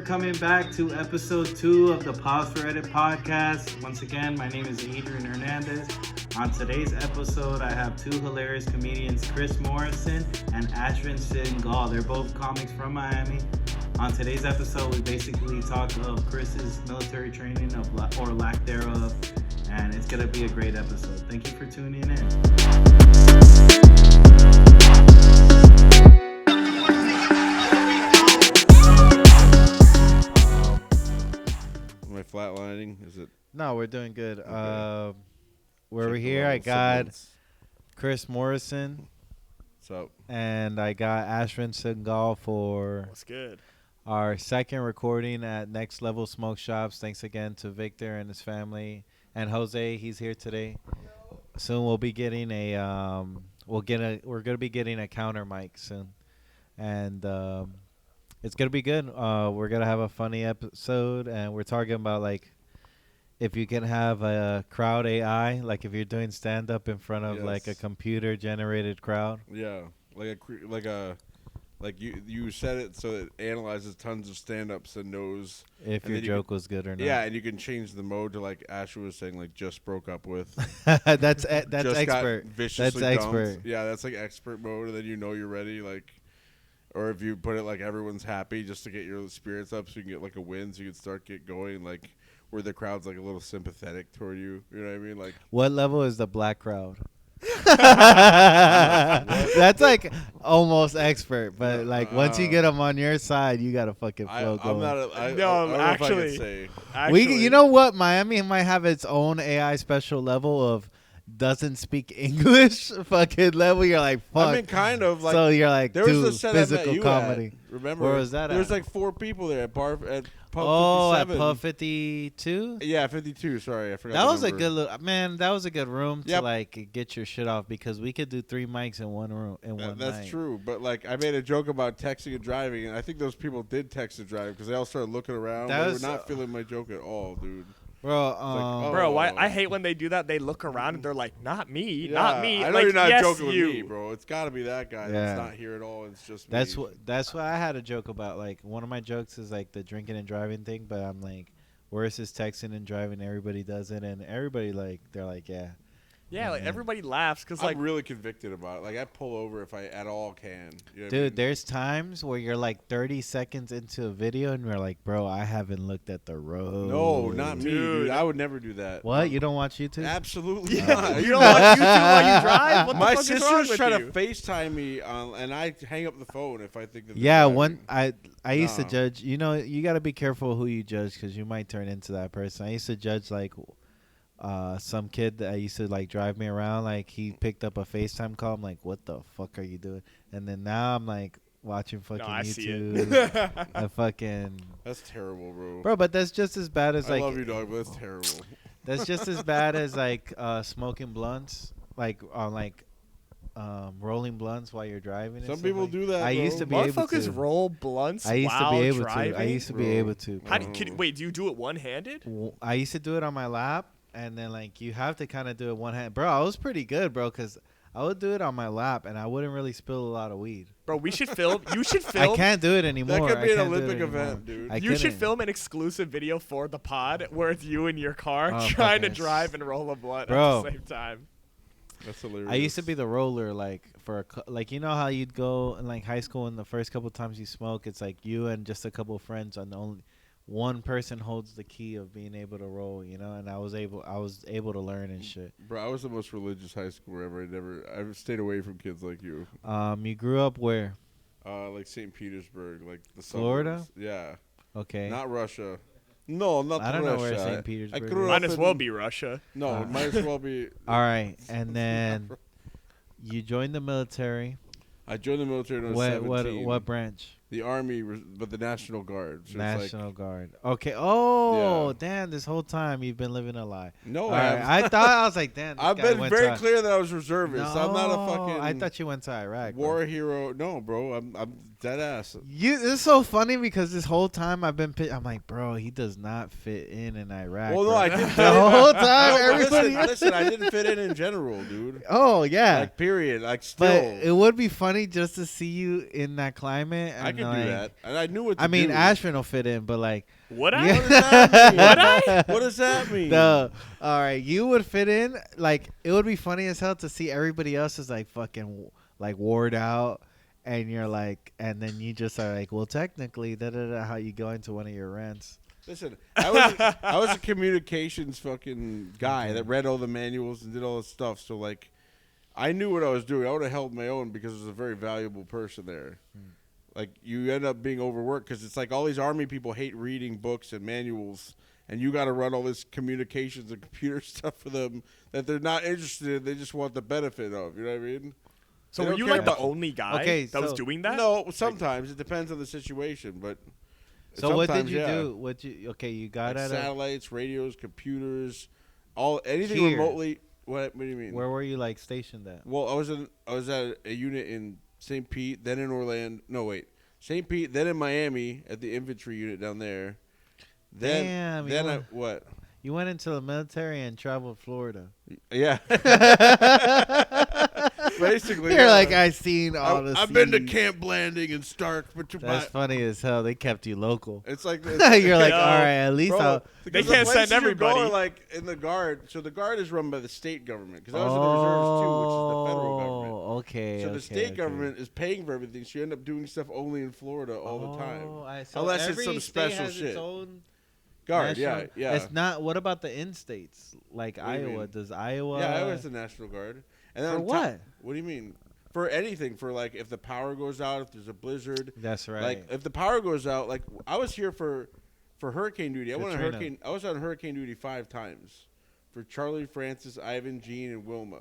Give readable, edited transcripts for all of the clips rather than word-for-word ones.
coming back to episode 2 of the Pause for Edit podcast. Once again, my name is Adrian Hernandez. On today's episode, I have two hilarious comedians, Chris Morrison and Ashvin Singhal. They're both comics from Miami. On today's episode, we basically talk of Chris's military training or lack thereof, and it's going to be a great episode. Thank you for tuning in. Am I flatlining? Is it? No, we're doing good. Okay. We're Check over the here. I level got siblings. Chris Morrison So and I got Ashvin Singhal for What's good? our second recording at Next Level Smoke Shops. Thanks again to Victor and his family and Jose. He's here today. Soon we'll be getting we're gonna be getting a counter mic soon, and it's gonna be good. We're gonna have a funny episode, and we're talking about like if you can have a crowd AI, like if you're doing stand up in front of like a Yes. computer generated crowd. yeah, like you set it so it analyzes tons of stand-ups and knows. If And your then you joke was good or not. Yeah, and you can change the mode to like Asher was saying, like just broke up with. that's just expert. Got viciously That's dumped. expert. Yeah, that's like expert mode, and then you know you're ready. Like, or if you put it like everyone's happy, just to get your spirits up, so you can get like a win, so you can start get going. Like where the crowd's like a little sympathetic toward you. You know what I mean? Like What level is the black crowd? That's like almost expert, but like once you get them on your side, you got to fucking flow I'm going. not. I No, don't know if I actually- can say. You know what? Miami might have its own AI special level of doesn't speak English fucking level. You're like, fuck. I mean, kind of like. so you're like, There was dude, a set I met physical you comedy. at. Remember? Where was that There was at? like 4 people there at Pub Oh, at 57. Pub 52? Yeah, 52. Sorry, I forgot. That the was a number. good man. That was a good room to Yep. like get your shit off because we could do 3 mics in one room in one That's night. true, but like I made a joke about texting and driving, and I think those people did text and drive because they all started looking around. That They was, were not feeling my joke at all, dude. Bro, oh. Bro, why? Oh. I hate when they do that. They look around and they're like, "Not me, Yeah, not me." I know like, you're not yes, joking you. with me, bro. It's got to be that guy Yeah. that's not here at all. It's just That's me. what I had a joke about. Like one of my jokes is like the drinking and driving thing, but I'm like, worse is texting and driving. Everybody does it, and everybody like they're like, yeah. Yeah, like Mhm. everybody laughs because I'm like really convicted about it. Like I pull over if I at all can. You know what I Dude, mean? there's times where you're like 30 seconds into a video and you're like, bro, I haven't looked at the road. No, not me, dude. Dude. I would never do that. What? You don't watch YouTube? Absolutely Yeah, not. you don't watch YouTube while you drive. What the My fuck is wrong sister's with trying you? to FaceTime me, and I hang up the phone if I think that. they're Yeah, driving. I used to Nah. judge. You know, you got to be careful who you judge because you might turn into that person. I used to judge like some kid that I used to like drive me around. Like he picked up a FaceTime call. I'm like, what the fuck are you doing? And then now I'm like watching fucking No, I see YouTube. it. I fucking That's terrible, bro. bro, but that's just as bad as I like love you, dog, but that's terrible. that's just as bad as like smoking blunts, like on like rolling blunts while you're driving. and Some stuff people like- do that. I bro. used to be able Motherfuckers to. roll blunts I used to while be able driving. to. I used to be Bro. able to. How do you, wait, do you do it one-handed? I used to do it on my lap, and then like you have to kind of do it one hand. Bro, I was pretty good, bro, because I would do it on my lap, and I wouldn't really spill a lot of weed. Bro, we should film. You should film. I can't do it anymore. That could be I an can't do it Olympic anymore. event, dude. I You should couldn't. film an exclusive video for the pod where it's you in your car Oh, trying to fucking drive and roll a blunt Bro. at the same time. That's hilarious. I used to be the roller, like for like you know how you'd go in like high school, and the first couple times you smoke, it's like you and just a couple friends, and only one person holds the key of being able to roll, you know. And I was able to learn and shit. Bro, I was the most religious high schooler ever. I stayed away from kids like you. You grew up where? Like St. Petersburg, like the Florida? suburbs. Yeah. Okay. Not Russia. No, not I don't Russia. know where I St. Petersburg grew is. up Might as in- well be Russia. No, it might as well be. All right, and then you joined the military. I joined the military when I was What 17. what branch? The Army, but the National Guard. So it's National like, Guard. Okay. Oh, Yeah. damn! This whole time you've been living a lie. no, All I right, haven't. I thought I was like, damn. This I've guy been went very to, clear that I was reservist. I'm not a No, fucking I thought you went to Iraq. war hero. No, bro. I'm Dead ass. This is so funny because this whole time I'm like, bro, he does not fit in Iraq. Well, no, bro. I didn't fit the in. whole time. No, but Everybody. listen, I didn't fit in general, dude. Oh yeah, Like, period. Like, still. but it would be funny just to see you in that climate. And I could like, do that. And I knew what to I mean, do. Ashvin will fit in, but like, Would I? yeah. What does that mean? Would I? What does that mean? No, all right, you would fit in. Like, it would be funny as hell to see everybody else is like fucking like ward out, and you're like, and then you just are like, well, technically, how you go into one of your rants. Listen, I was a communications fucking guy that read all the manuals and did all this stuff. So, like, I knew what I was doing. I would have held my own because I was a very valuable person there. Like, you end up being overworked because it's like all these army people hate reading books and manuals, and you got to run all this communications and computer stuff for them that they're not interested in. They just want the benefit of. You know what I mean? So They were don't you care like the about- only guy Okay, that was so- doing that? No, sometimes it depends on the situation, but So what did sometimes, you yeah. do? You got Like at satellites, radios, computers, anything Here. remotely. What do you mean? where were you like stationed at? Well, I was at a unit in St. Pete, then in Orlando. No, wait, St. Pete, then in Miami at the infantry unit down there. Damn, Then you I went- what? You went into the military and traveled Florida. Yeah, basically. You're yeah. like, I seen all the. I've been to seas." Camp Blanding and Stark, but That's funny as hell. They kept you local. it's like You're like, Yo, all right, at least Bro, I'll. because They can't the send places you everybody. Go are like in the Guard. So the Guard is run by the state government. Because I was in the reserves too, which is the federal government. Oh, okay. So the okay, state okay. government is paying for everything. So you end up doing stuff only in Florida all the time. So Unless it's every some state special has its shit. own Guard, national- yeah. It's not. What about the in-states like What do you Iowa? mean? Does Iowa? Yeah, I was the National Guard. And then For on top- what? What do you mean? For anything. For like if the power goes out, if there's a blizzard. That's right. Like if the power goes out, like I was here for hurricane duty. Katrina. I was on hurricane duty 5 times. For Charlie, Francis, Ivan, Jean, and Wilma.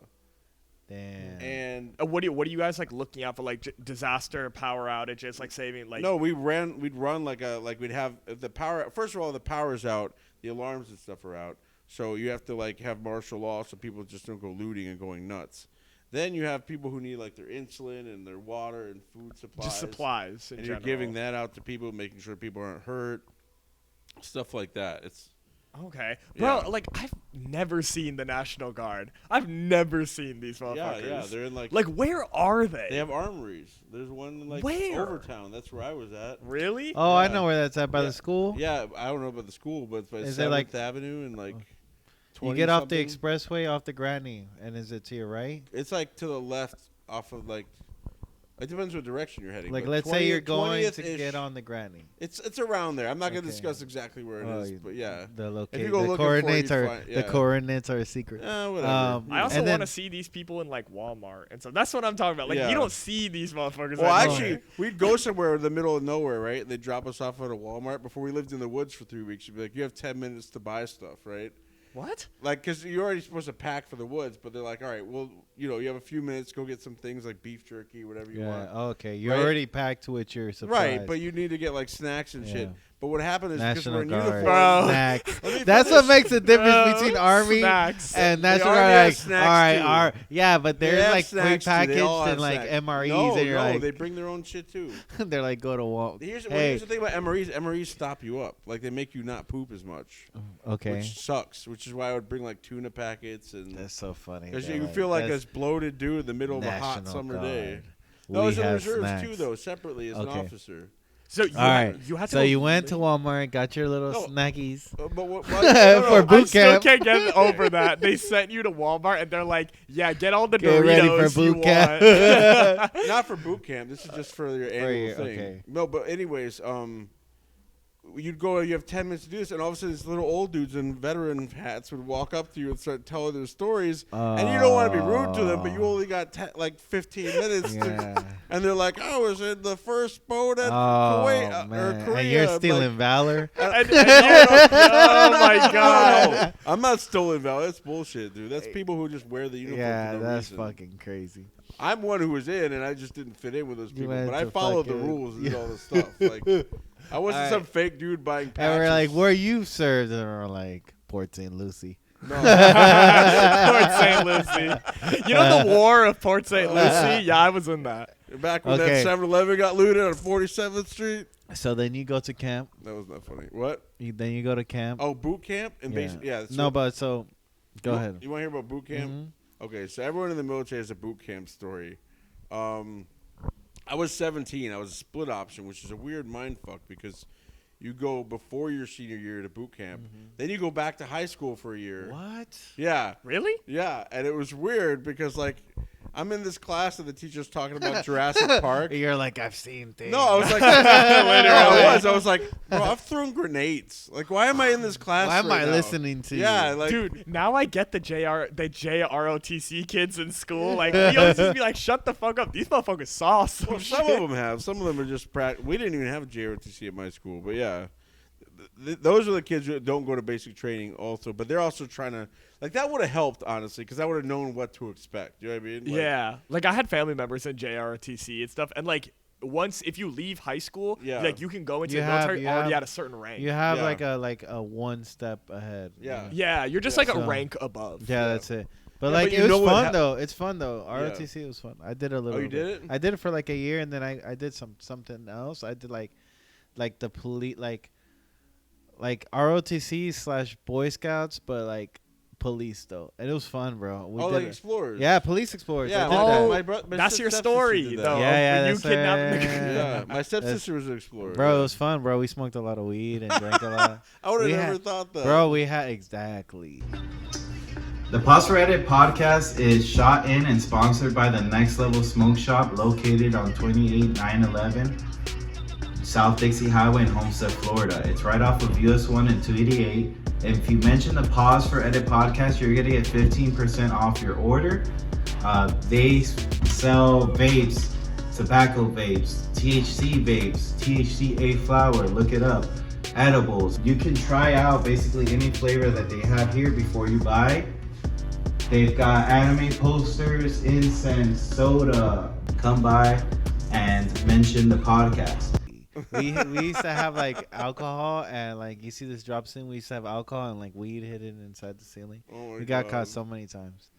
Damn. And What are you guys like looking out for, like disaster, power outages, like saving, like? no, we'd run like we'd have if the power. First of all, the power's out, the alarms and stuff are out, so you have to like have martial law so people just don't go looting and going nuts. Then you have people who need like their insulin and their water and food supplies. Just supplies in and general. you're giving that out to people, making sure people aren't hurt, stuff like that. It's Okay, bro. Yeah. Like I've never seen the National Guard. I've never seen these motherfuckers. yeah, they're in like where are they? they have armories. There's one in like Where? Overtown. That's where I was at. Really? Oh, I yeah. know where that's at by Yeah. the school. Yeah, I don't know about the school, but it's by Is it 7th like- Avenue and like. You 20 get off the something. expressway off the Granny, and is it to your right? It's like to the left off of like. It depends what direction you're heading. Like, but let's say you're 20th going to 20th-ish. get on the Granny. It's around there. I'm not gonna Okay. discuss exactly where it Oh, is, you- but yeah. The If you location. go The looking for it, coordinates you'd are find- the yeah. coordinates are a secret. Whatever. I also and want then- to see these people in like Walmart and stuff. That's what I'm talking about. Like Yeah. you don't see these motherfuckers. Well, anymore. actually, we'd go somewhere in the middle of nowhere, right? And they'd drop us off at a Walmart. Before we lived in the woods for 3 weeks, you'd be like, "You have 10 minutes to buy stuff, right?" what? Like, because you're already supposed to pack for the woods, but they're like, "All right, well, you know, you have a few minutes. Go get some things like beef jerky, whatever you want." Yeah. Okay. You're Right? already packed with your supplies. Right, but you need to get like snacks and shit. Yeah. But what happened is because National we're in Guard. uniform. Bro. Snacks. Let me That's what finish. makes the difference between Army Snacks. and National Army Guard. has Like, snacks, all right, too. yeah, but They there's have like snacks, too. They prepackaged all have and like snacks. MREs, No, and you're like, they bring their own shit too. they're like, go to Walmart. Here's Hey, the thing about MREs. MREs stop you up. Like they make you not poop as much, okay, which sucks. Which is why I would bring like tuna packets and that's so funny. because They're you feel like that's this bloated dude in the middle of a hot National summer Guard. day. We No, I was in the have reserves snacks. too, though, separately as an Okay. officer. So you All right. you had to So go you went to live- Walmart, got your little No. snackies. But what? For boot I still camp. can't get over that. They sent you to Walmart and they're like, "Yeah, get all the Get Doritos ready for you boot camp. want." Not for boot camp. This is just for your annual your- thing. okay. No, but anyways, you'd go. You have 10 minutes to do this, and all of a sudden, these little old dudes in veteran hats would walk up to you and start telling their stories. And you don't want to be rude to them, but you only got like 15 minutes. Yeah. And they're like, "I was in the first boat at Oh Kuwait or man, Korea." and you're I'm stealing like, valor. And oh my god. No, I'm not stolen valor. That's bullshit, dude. That's people who just wear the uniform. Yeah, for no that's reason. fucking crazy. I'm one who was in, and I just didn't fit in with those You people. went But I to followed the fucking- rules and did all this stuff. Like, I wasn't Alright. some fake dude buying patches. And we're like, where you served? And we're like, Port St. Lucie. No. Port St. Lucie. You know the War of Port St. Lucie? Yeah, I was in that. Back when Okay. that 7-Eleven got looted on 47th Street. So then you go to camp. That was not funny. What? Then you go to camp. Oh, boot camp? And No, but so go ahead. You want to hear about boot camp? Mhm. Okay, so everyone in the military has a boot camp story. I was 17. I was a split option, which is a weird mind fuck because you go before your senior year to boot camp. Then you go back to high school for a year. What? Yeah. Really? Yeah, and it was weird because, like, I'm in this class and the teacher's talking about Jurassic Park. You're like, I've seen things. No, I was like, I was like, bro, I've thrown grenades. Like, why am I in this class? Why am right I now? listening to Yeah, you? like, Dude, now I get the JROTC kids in school. Like, we always just be like, shut the fuck up. These motherfuckers saw some well, shit. some of them have. Some of them are just we didn't even have JROTC at my school, but yeah. Those are the kids who don't go to basic training also, but they're also trying to, like, that would have helped, honestly, because I would have known what to expect. You know what I mean? Like, Yeah. Like, I had family members in JROTC and stuff. And, like, once, if you leave high school, Yeah. like, you can go into You the have- military you already have- at a certain rank. You have Yeah. like a one step ahead. Yeah. Yeah, you're just Yeah. like a So- rank above. Yeah, that's it. But Yeah, like but you it was know what fun though. It's fun though. Yeah. ROTC was fun. I did a little. Oh, you bit. did it? I did it for like a year, and then I did something else. I did like the police like ROTC / Boy Scouts, but like police though, and it was fun, bro. We Oh, did like it. Explorers. Yeah, police explorers. Yeah, I did Oh, that. my that's your stepsister story, did that. though. Yeah, when you that's kidnapped the right. Yeah, my stepsister was an explorer. Bro, it was fun, bro. We smoked a lot of weed and drank a lot. I would have we never had- thought that. Bro, we had exactly. The Pause for Edit podcast is shot in and sponsored by the Next Level Smoke Shop located on 28911 South Dixie Highway in Homestead, Florida. It's right off of US 1 and 288. If you mention the Pause for Edit podcast, you're going to get 15% off your order. They sell vapes, tobacco vapes, THC vapes, THCA flower, look it up, edibles. You can try out basically any flavor that they have here before you buy. They've got anime posters, incense, soda. Come by and mention the podcast. we used to have like alcohol and like you see this drop scene. We used to have alcohol and like weed hidden inside the ceiling. Oh my We got God. caught so many times.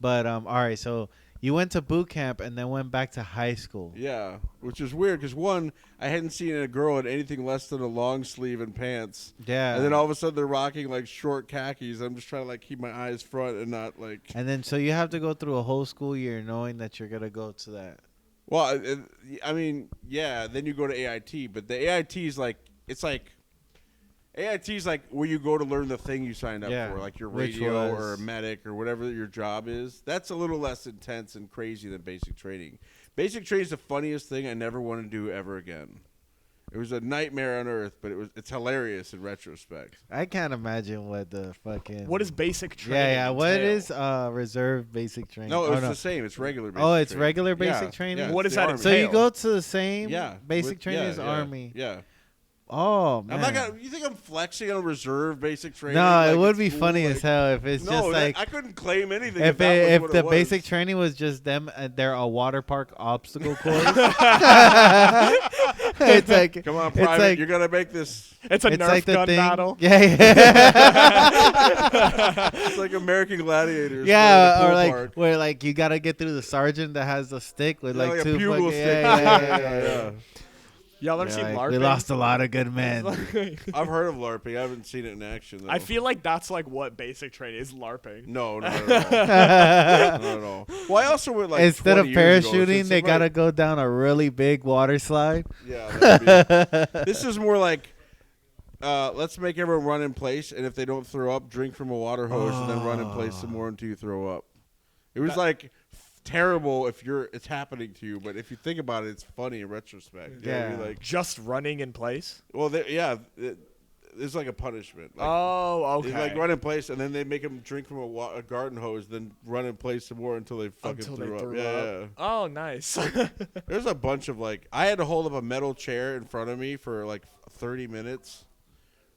But all right, so you went to boot camp and then went back to high school. Yeah, which is weird because one, I hadn't seen a girl in anything less than a long sleeve and pants, Yeah. and then all of a sudden they're rocking like short khakis. I'm just trying to like keep my eyes front and not like. And then so you have to go through a whole school year knowing that you're gonna go to that. Well, I mean, yeah. Then you go to AIT, but the AIT is like AIT is like where you go to learn the thing you signed up Yeah, for, like your which radio was- or a medic or whatever your job is. That's a little less intense and crazy than basic training. Basic training is the funniest thing I never want to do ever again. It was a nightmare on earth, but it's hilarious in retrospect. I can't imagine what the fucking. What is basic training? Yeah, yeah. What entail? is reserve basic training? No, Oh, it's the same. It's regular basic Oh, it's training. regular Yeah, basic training? yeah, What it's does the that Army. So you entail? go to the same Yeah. basic training yeah, as yeah, Army. Yeah. Oh man. I'm not gonna, you think I'm flexing on reserve basic training? No, like it would it's be cool, funny like- as hell if it's No, just that- like I couldn't claim anything. if that was if what the it was. basic training was just them. They're a water park obstacle course. It's like Come on, it's private, like- you're gonna make this. It's a it's Nerf like the gun thing. battle. Yeah, yeah. It's like American Gladiators. Yeah, for the or pool like park. where like you gotta get through the sergeant that has the stick with Yeah, like like a two bugle fucking stick. yeah. Y'all ever Yeah, seen like, LARPing? we lost a lot of good men. I've heard of LARPing. I haven't seen it in action. Though. I feel like that's like what basic training is. LARPing. no, not at all. Not at all. Well, I also went like Instead of 20 years ago, parachuting, since they somebody- gotta go down a really big water slide. Yeah. that'd be- this is more like. Let's make everyone run in place, and if they don't throw up, drink from a water hose, and then run in place some more until you throw up. It was like terrible if it's happening to you, but if you think about it, it's funny in retrospect. You know what I mean? Yeah. Like, Just running in place. well, it's like a punishment. Like, Oh, they, okay. like run in place, and then they make them drink from a garden hose, then run in place some more until they fucking Until threw they up. threw Yeah, up. yeah. Oh, nice. There's a bunch of like I had to hold up a metal chair in front of me for like 30 minutes,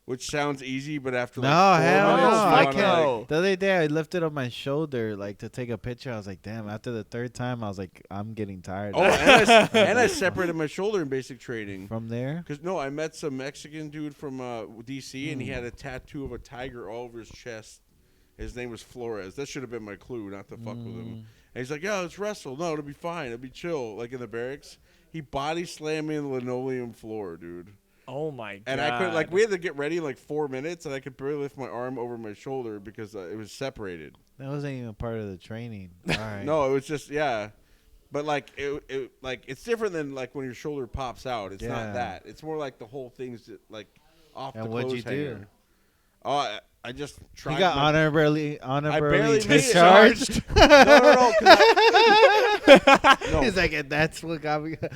which sounds easy, but after like No, 4 hell no. minutes, fuck I you wanna, no. can't. The other day, I lifted up my shoulder like to take a picture. I was like, damn. After the third time, I was like, I'm getting tired. Oh, and I separated my shoulder in basic training. From there, Cause no, I met some Mexican dude from DC, and Hmm. he had a tattoo of a tiger all over his chest, His name was Flores. That should have been my clue, not to fuck with him. Mm. And he's like, "Yeah, let's wrestle. No, it'll be fine. It'll be chill." Like in the barracks, he body slammed me in the linoleum floor, dude. Oh my god. And I couldn't, like, we had to get ready in like 4 minutes, and I could barely lift my arm over my shoulder because it was separated. That wasn't even part of the training. All right. No, it was just but like it's different than like when your shoulder pops out. It's Yeah. not that. It's more like the whole thing's like off And the what'd clothes you do? hanger. Oh, I just tried. He got honorably barely made it. discharged. No. No. He's like, and that's what got me. All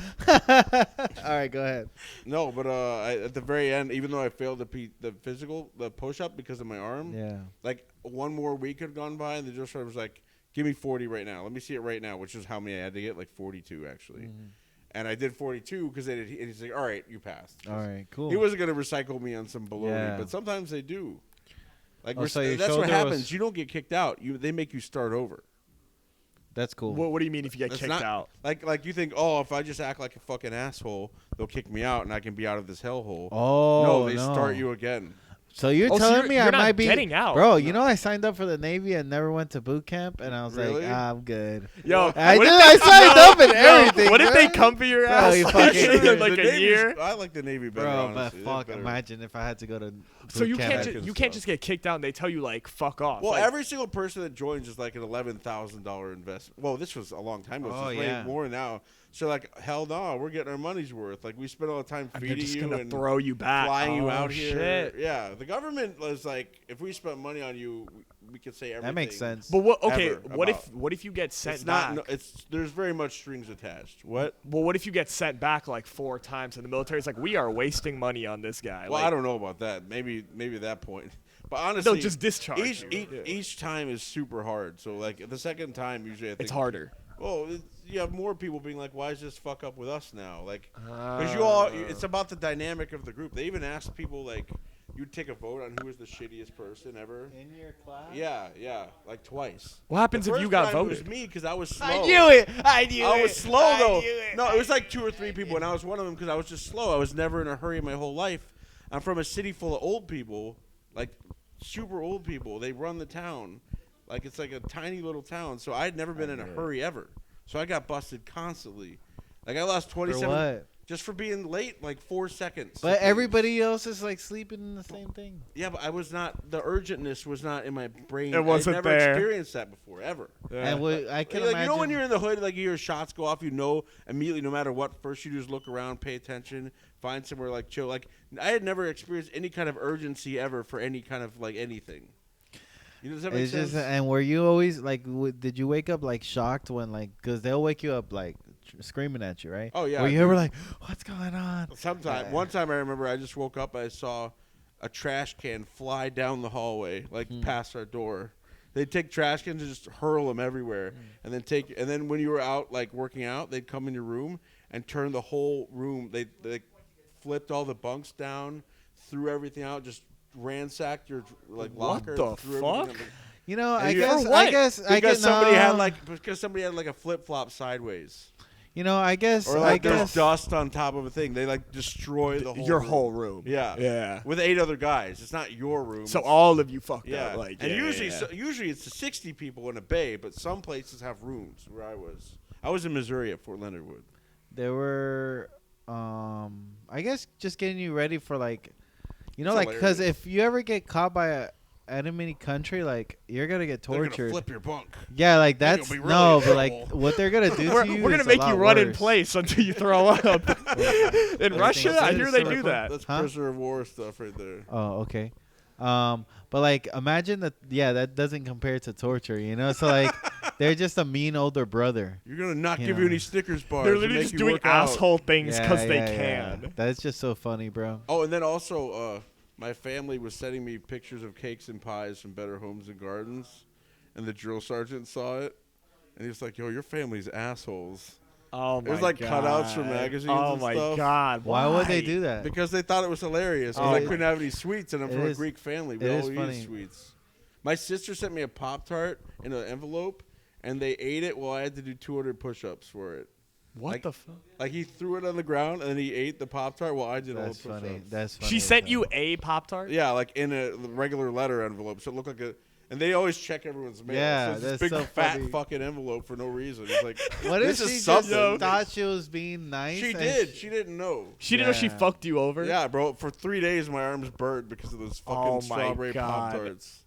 right, go ahead. No, but at the very end, even though I failed the push-up because of my arm, Yeah. like one more week had gone by, and the drill sergeant was like, "Give me 40 right now. Let me see it right now," which is how many I had to get, like 42 actually. Mm-hmm. And I did 42 because he's like, "All right, you passed." All right, cool. He wasn't gonna recycle me on some baloney, Yeah. but sometimes they do. Like Oh, so your that's what shoulder happens. was- You don't get kicked out. They make you start over. That's cool. What do you mean if you get That's kicked not- out? Like you think, oh, if I just act like a fucking asshole, they'll kick me out and I can be out of this hellhole. Oh, no, they start you again. So you're Oh, so telling you're- me you're I not might be getting out. bro? You know, I signed up for the Navy and never went to boot camp, and I was Really? like, I'm good. Yo, I what did. if I they- signed no, up and no, everything. What if bro? they come for your Bro, ass you like, fucking- like The a Navy's- year? I like the Navy better. Bro, honestly. but They're fuck, better. imagine if I had to go to. So you boot can't camp. Good you can't stuff. just get kicked out and they tell you like fuck off. Well, like, every single person that joins is like an $11,000 investment. Well, this was a long time ago. Oh, so it's yeah. way more now. So like, hell no, we're getting our money's worth. Like we spend all the time and they're feeding just you gonna and throw you back, flying you Oh, out here. shit. Yeah, the government was like, if we spent money on you, we could say everything. That makes sense. But what? Okay, Ever what about- if you get sent It's back? not. No, it's there's very much strings attached. What? Well, what if you get sent back like 4 times and the military's like, we are wasting money on this guy? Well, like, I don't know about that. Maybe at that point. But honestly, They'll just discharge each, you. Yeah. each time is super hard. So like the second time, usually I think It's harder. Well, you have more people being like, "Why is this fuck up with us now?" Like, Ah. because you all, it's about the dynamic of the group. They even asked people like, you'd take a vote on who was the shittiest person ever. In your class? Yeah, like twice. What happens The if you first got time It was voted? me because I was slow. I knew it. I knew it. I was slow though. I knew it. No, it was like 2 or 3 people, and I was one of them because I was just slow. I was never in a hurry my whole life. I'm from a city full of old people, like super old people. They run the town, like it's like a tiny little town. So I had never been in a hurry ever. So I got busted constantly. Like I lost For 27 what? just for being late, like 4 seconds. But everybody else is like sleeping in the same thing. Yeah, but I was not. The urgentness was not in my brain. It wasn't I'd never there. experienced that before, ever. And I can Like, imagine. you know when you're in the hood, like you hear shots go off, you know immediately, no matter what. First, you just look around, pay attention, find somewhere like chill. Like I had never experienced any kind of urgency ever for any kind of like anything. You know, does that make It's sense? just, and were you always like, did you wake up like shocked when like, cause they'll wake you up like screaming at you, right? Oh, yeah, Were you dude. ever like, what's going on? Sometime, one time I remember I just woke up, I saw a trash can fly down the hallway, like past our door. They'd take trash cans and just hurl them everywhere, and then when you were out like working out, they'd come in your room and turn the whole room. They flipped all the bunks down, threw everything out, just ransacked your like What locker. the threw everything fuck? on the- You know, And I you- guess, For what? I guess, I because guess somebody had no. like a flip flop sideways, You know, I guess, or I like there's guess. dust on top of a thing. They like destroy the whole your room. whole room. Yeah, Yeah. with 8 other guys. It's not your room. So It's- all of you fucked yeah, up. Like, and yeah, usually, yeah. usually it's 60 people in a bay, but some places have rooms. Where I was in Missouri at Fort Leonard Wood. There were, I guess, just getting you ready for like, you know, It's like, because hilarious. if you ever get caught by a enemy country, like, you're gonna get They're gonna tortured. flip your bunk. Yeah, like They're that's gonna be really no, in but like trouble. what they're gonna do to you. We're gonna is a make you lot run in worse. place until you throw up. In Russia, I hear they do that. That's Huh? prisoner of war stuff right there. Oh, okay. But like, imagine that. Yeah, that doesn't compare to torture. You know, so like, they're just a mean older brother. You're gonna not You give know. you any Snickers bars. They're and literally make just you doing work out. asshole things because Yeah, they yeah. can. That's just so funny, bro. Oh, and then also, my family was sending me pictures of cakes and pies from Better Homes and Gardens, and the drill sergeant saw it, and he was like, "Yo, your family's assholes." Oh my It was like god. cutouts from magazines Oh and my stuff. god. Why would they do that? Because they thought it was hilarious. Because Oh, I it- couldn't have any sweets, and I'm it from a is- Greek family. We it all is eat funny. sweets. My sister sent me a Pop-Tart in an envelope, and they ate it while I had to do 200 push-ups for it. What Like- the fuck? Like, he threw it on the ground, and then he ate the Pop-Tart while I did all the That's push-ups. funny. That's funny. She as sent hell. you a Pop Tart? Yeah, like in a regular letter envelope. So it looked like And they always check everyone's mail. Yeah, so it's this that's big so fat funny. fucking envelope for no reason. It's like, What if this she is just something. thought she was being nice? She and did. She didn't know. She didn't know she Yeah. fucked you over. Yeah, bro. For 3 days, my arms burned because of those fucking Oh my strawberry God. Pop-Tarts.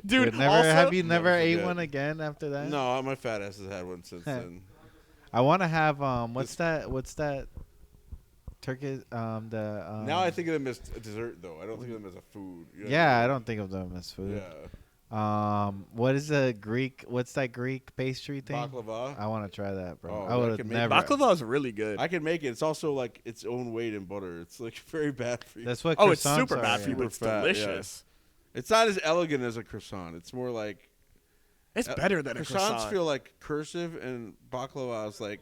Dude, Never, also, have you never Never ate forget. one again after that? No, my fat ass has had one since then. I want to have what's This- that Turkish the Now I think of them as a dessert, though. I don't think of them as a food. You know what yeah, I I don't think of them as mean? food. Yeah. What is a Greek? What's that Greek pastry thing? Baklava. I want to try that, bro. Oh, I I would have can make never. baklava is really good. I can make it. It's also like its own weight in butter. It's like very bad for you. That's what. Oh, it's croissants super are, bad for you, yeah. but it's Super fat, yeah. delicious. It's not as elegant as a croissant. It's more like It's better than a croissants croissant. feel like cursive, and baklava is like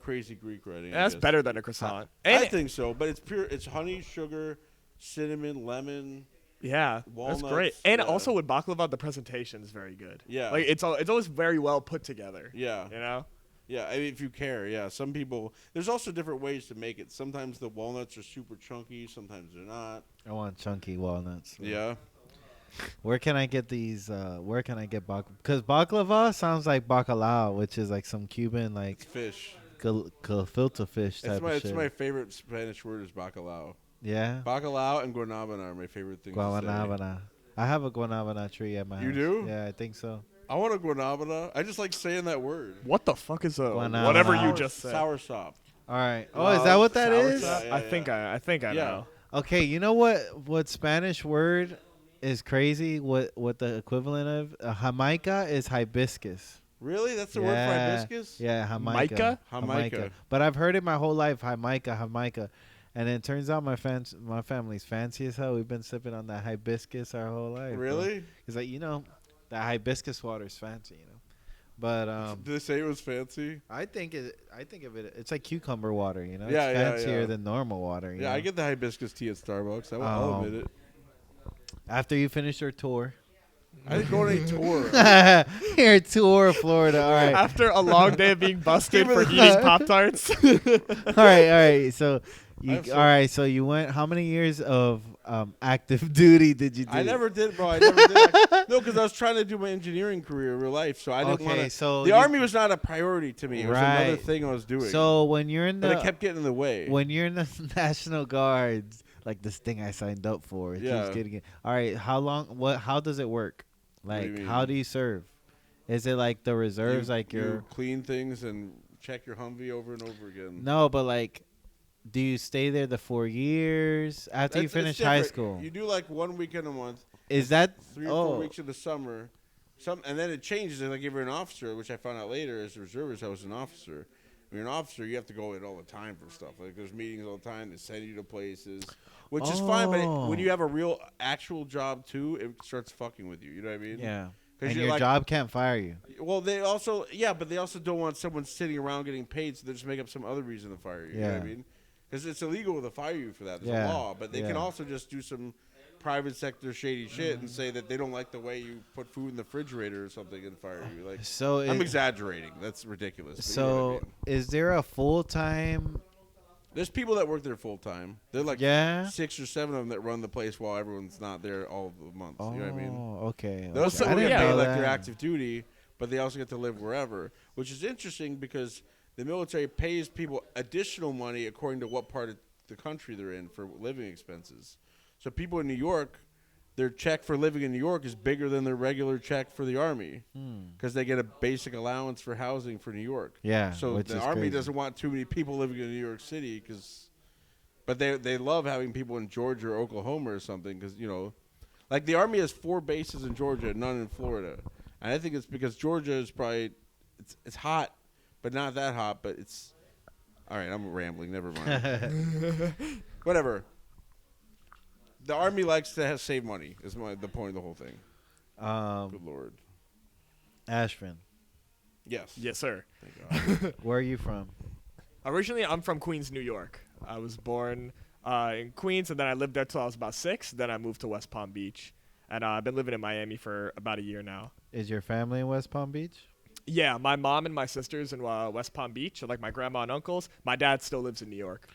crazy Greek writing. I That's guess. better than a croissant. I And think so, but it's pure. It's honey, sugar, cinnamon, lemon. yeah, that's walnuts, great. And yeah. also with baklava, the presentation is very good. Yeah. like it's always very well put together. Yeah, You know. yeah. I mean, if you care, yeah. Some people. There's also different ways to make it. Sometimes the walnuts are super chunky. Sometimes they're not. I want chunky walnuts. Yeah. Where can I get these? Where can I get baklava? Because baklava sounds like bacalao, which is like some Cuban like It's fish. filter fish type It's of shit. my favorite Spanish word is bacalao. Yeah. Bacalao and guanabana are my favorite things. to say. Guanabana. I have a guanabana tree at my house. You do? Yeah, I think so. I want a guanabana. I just like saying that word. What the fuck is a Guanabana. whatever you Sour- just said? Sour sop. All right. Oh, is that what that Sour is? sop? Yeah, I think I Yeah. know. Okay, you know what Spanish word is crazy? What the equivalent of Jamaica is hibiscus. Really? That's the word for Yeah. hibiscus? Yeah, Jamaica. Jamaica. But I've heard it my whole life, Jamaica. And then it turns out my family's fancy as hell. We've been sipping on that hibiscus our whole life. Really? Because like that hibiscus water is fancy, But Did they say it was fancy? I think of it. It's like cucumber water, Yeah, It's yeah, fancier yeah. than normal water. you Yeah, know? I get the hibiscus tea at Starbucks. I'll admit it. After you finish your tour, I didn't go on a tour. your tour of Florida. All right, After a long day of being busted for eating Pop Tarts. all right. So I have some- all right. So you went. How many years of active duty did you do? I never did, bro. I never did. No, because I was trying to do my engineering career in real life, so I didn't want Okay, to. so The you- army was not a priority to me. It was another Right. thing I was doing. So when you're in but it the kept getting in the way. when you're in the National Guards, like this thing I signed up for, it Yeah. keeps getting it. All right, how long? How does it work? do you Like, mean? how do you serve? Is it like the reserves, like you your? clean things and check your Humvee over and over again. No, but like, do you stay there the 4 years after you It's finish high different. school? You do like 1 weekend a month. Is that 3 or 4 weeks in the summer. And then it changes. Like if you're an officer, which I found out later as a reservist, I was an officer. When you're an officer, you have to go in all the time for stuff. Like there's meetings all the time. They send you to places, which is fine. But Oh. when you have a real actual job too, it starts fucking with you. You know what I mean? Yeah. 'Cause And you're your like- job can't fire you. Well, they also but they also don't want someone sitting around getting paid, so they just make up some other reason to fire you. You know what I Yeah. mean? Because it's illegal to fire you for that. There's Yeah. a law, but they can Yeah. also just do some private sector shady shit and say that they don't like the way you put food in the refrigerator or something and fire you. Like So I'm it- exaggerating. That's ridiculous. but you know So what I mean. is there a full time? There's people that work there full time. They're like Yeah. 6 or 7 of them that run the place while everyone's not there all the months. Oh, You know what I mean? okay. Those okay. I people didn't get paid know like that. they're active duty, but they also get to live wherever, which is interesting because the military pays people additional money according to what part of the country they're in for living expenses. So people in New York, their check for living in New York is bigger than their regular check for the Army because they get a basic allowance for housing for New York. Yeah. So which the is Army crazy. doesn't want too many people living in New York City but they love having people in Georgia or Oklahoma or something because, like the Army has 4 bases in Georgia, none in Florida. And I think it's because Georgia is probably, it's hot, but not that hot, but it's, all right, I'm rambling, never mind. Whatever. The Army likes to save money is the point of the whole thing. Good Lord. Ashvin, Yes. Yes, sir. Thank God. where are you from? Originally, I'm from Queens, New York. I was born in Queens, and then I lived there till I was about 6. Then I moved to West Palm Beach, and I've been living in Miami for about a year now. Is your family in West Palm Beach? Yeah, my mom and my sisters in West Palm Beach, and like my grandma and uncles. My dad still lives in New York.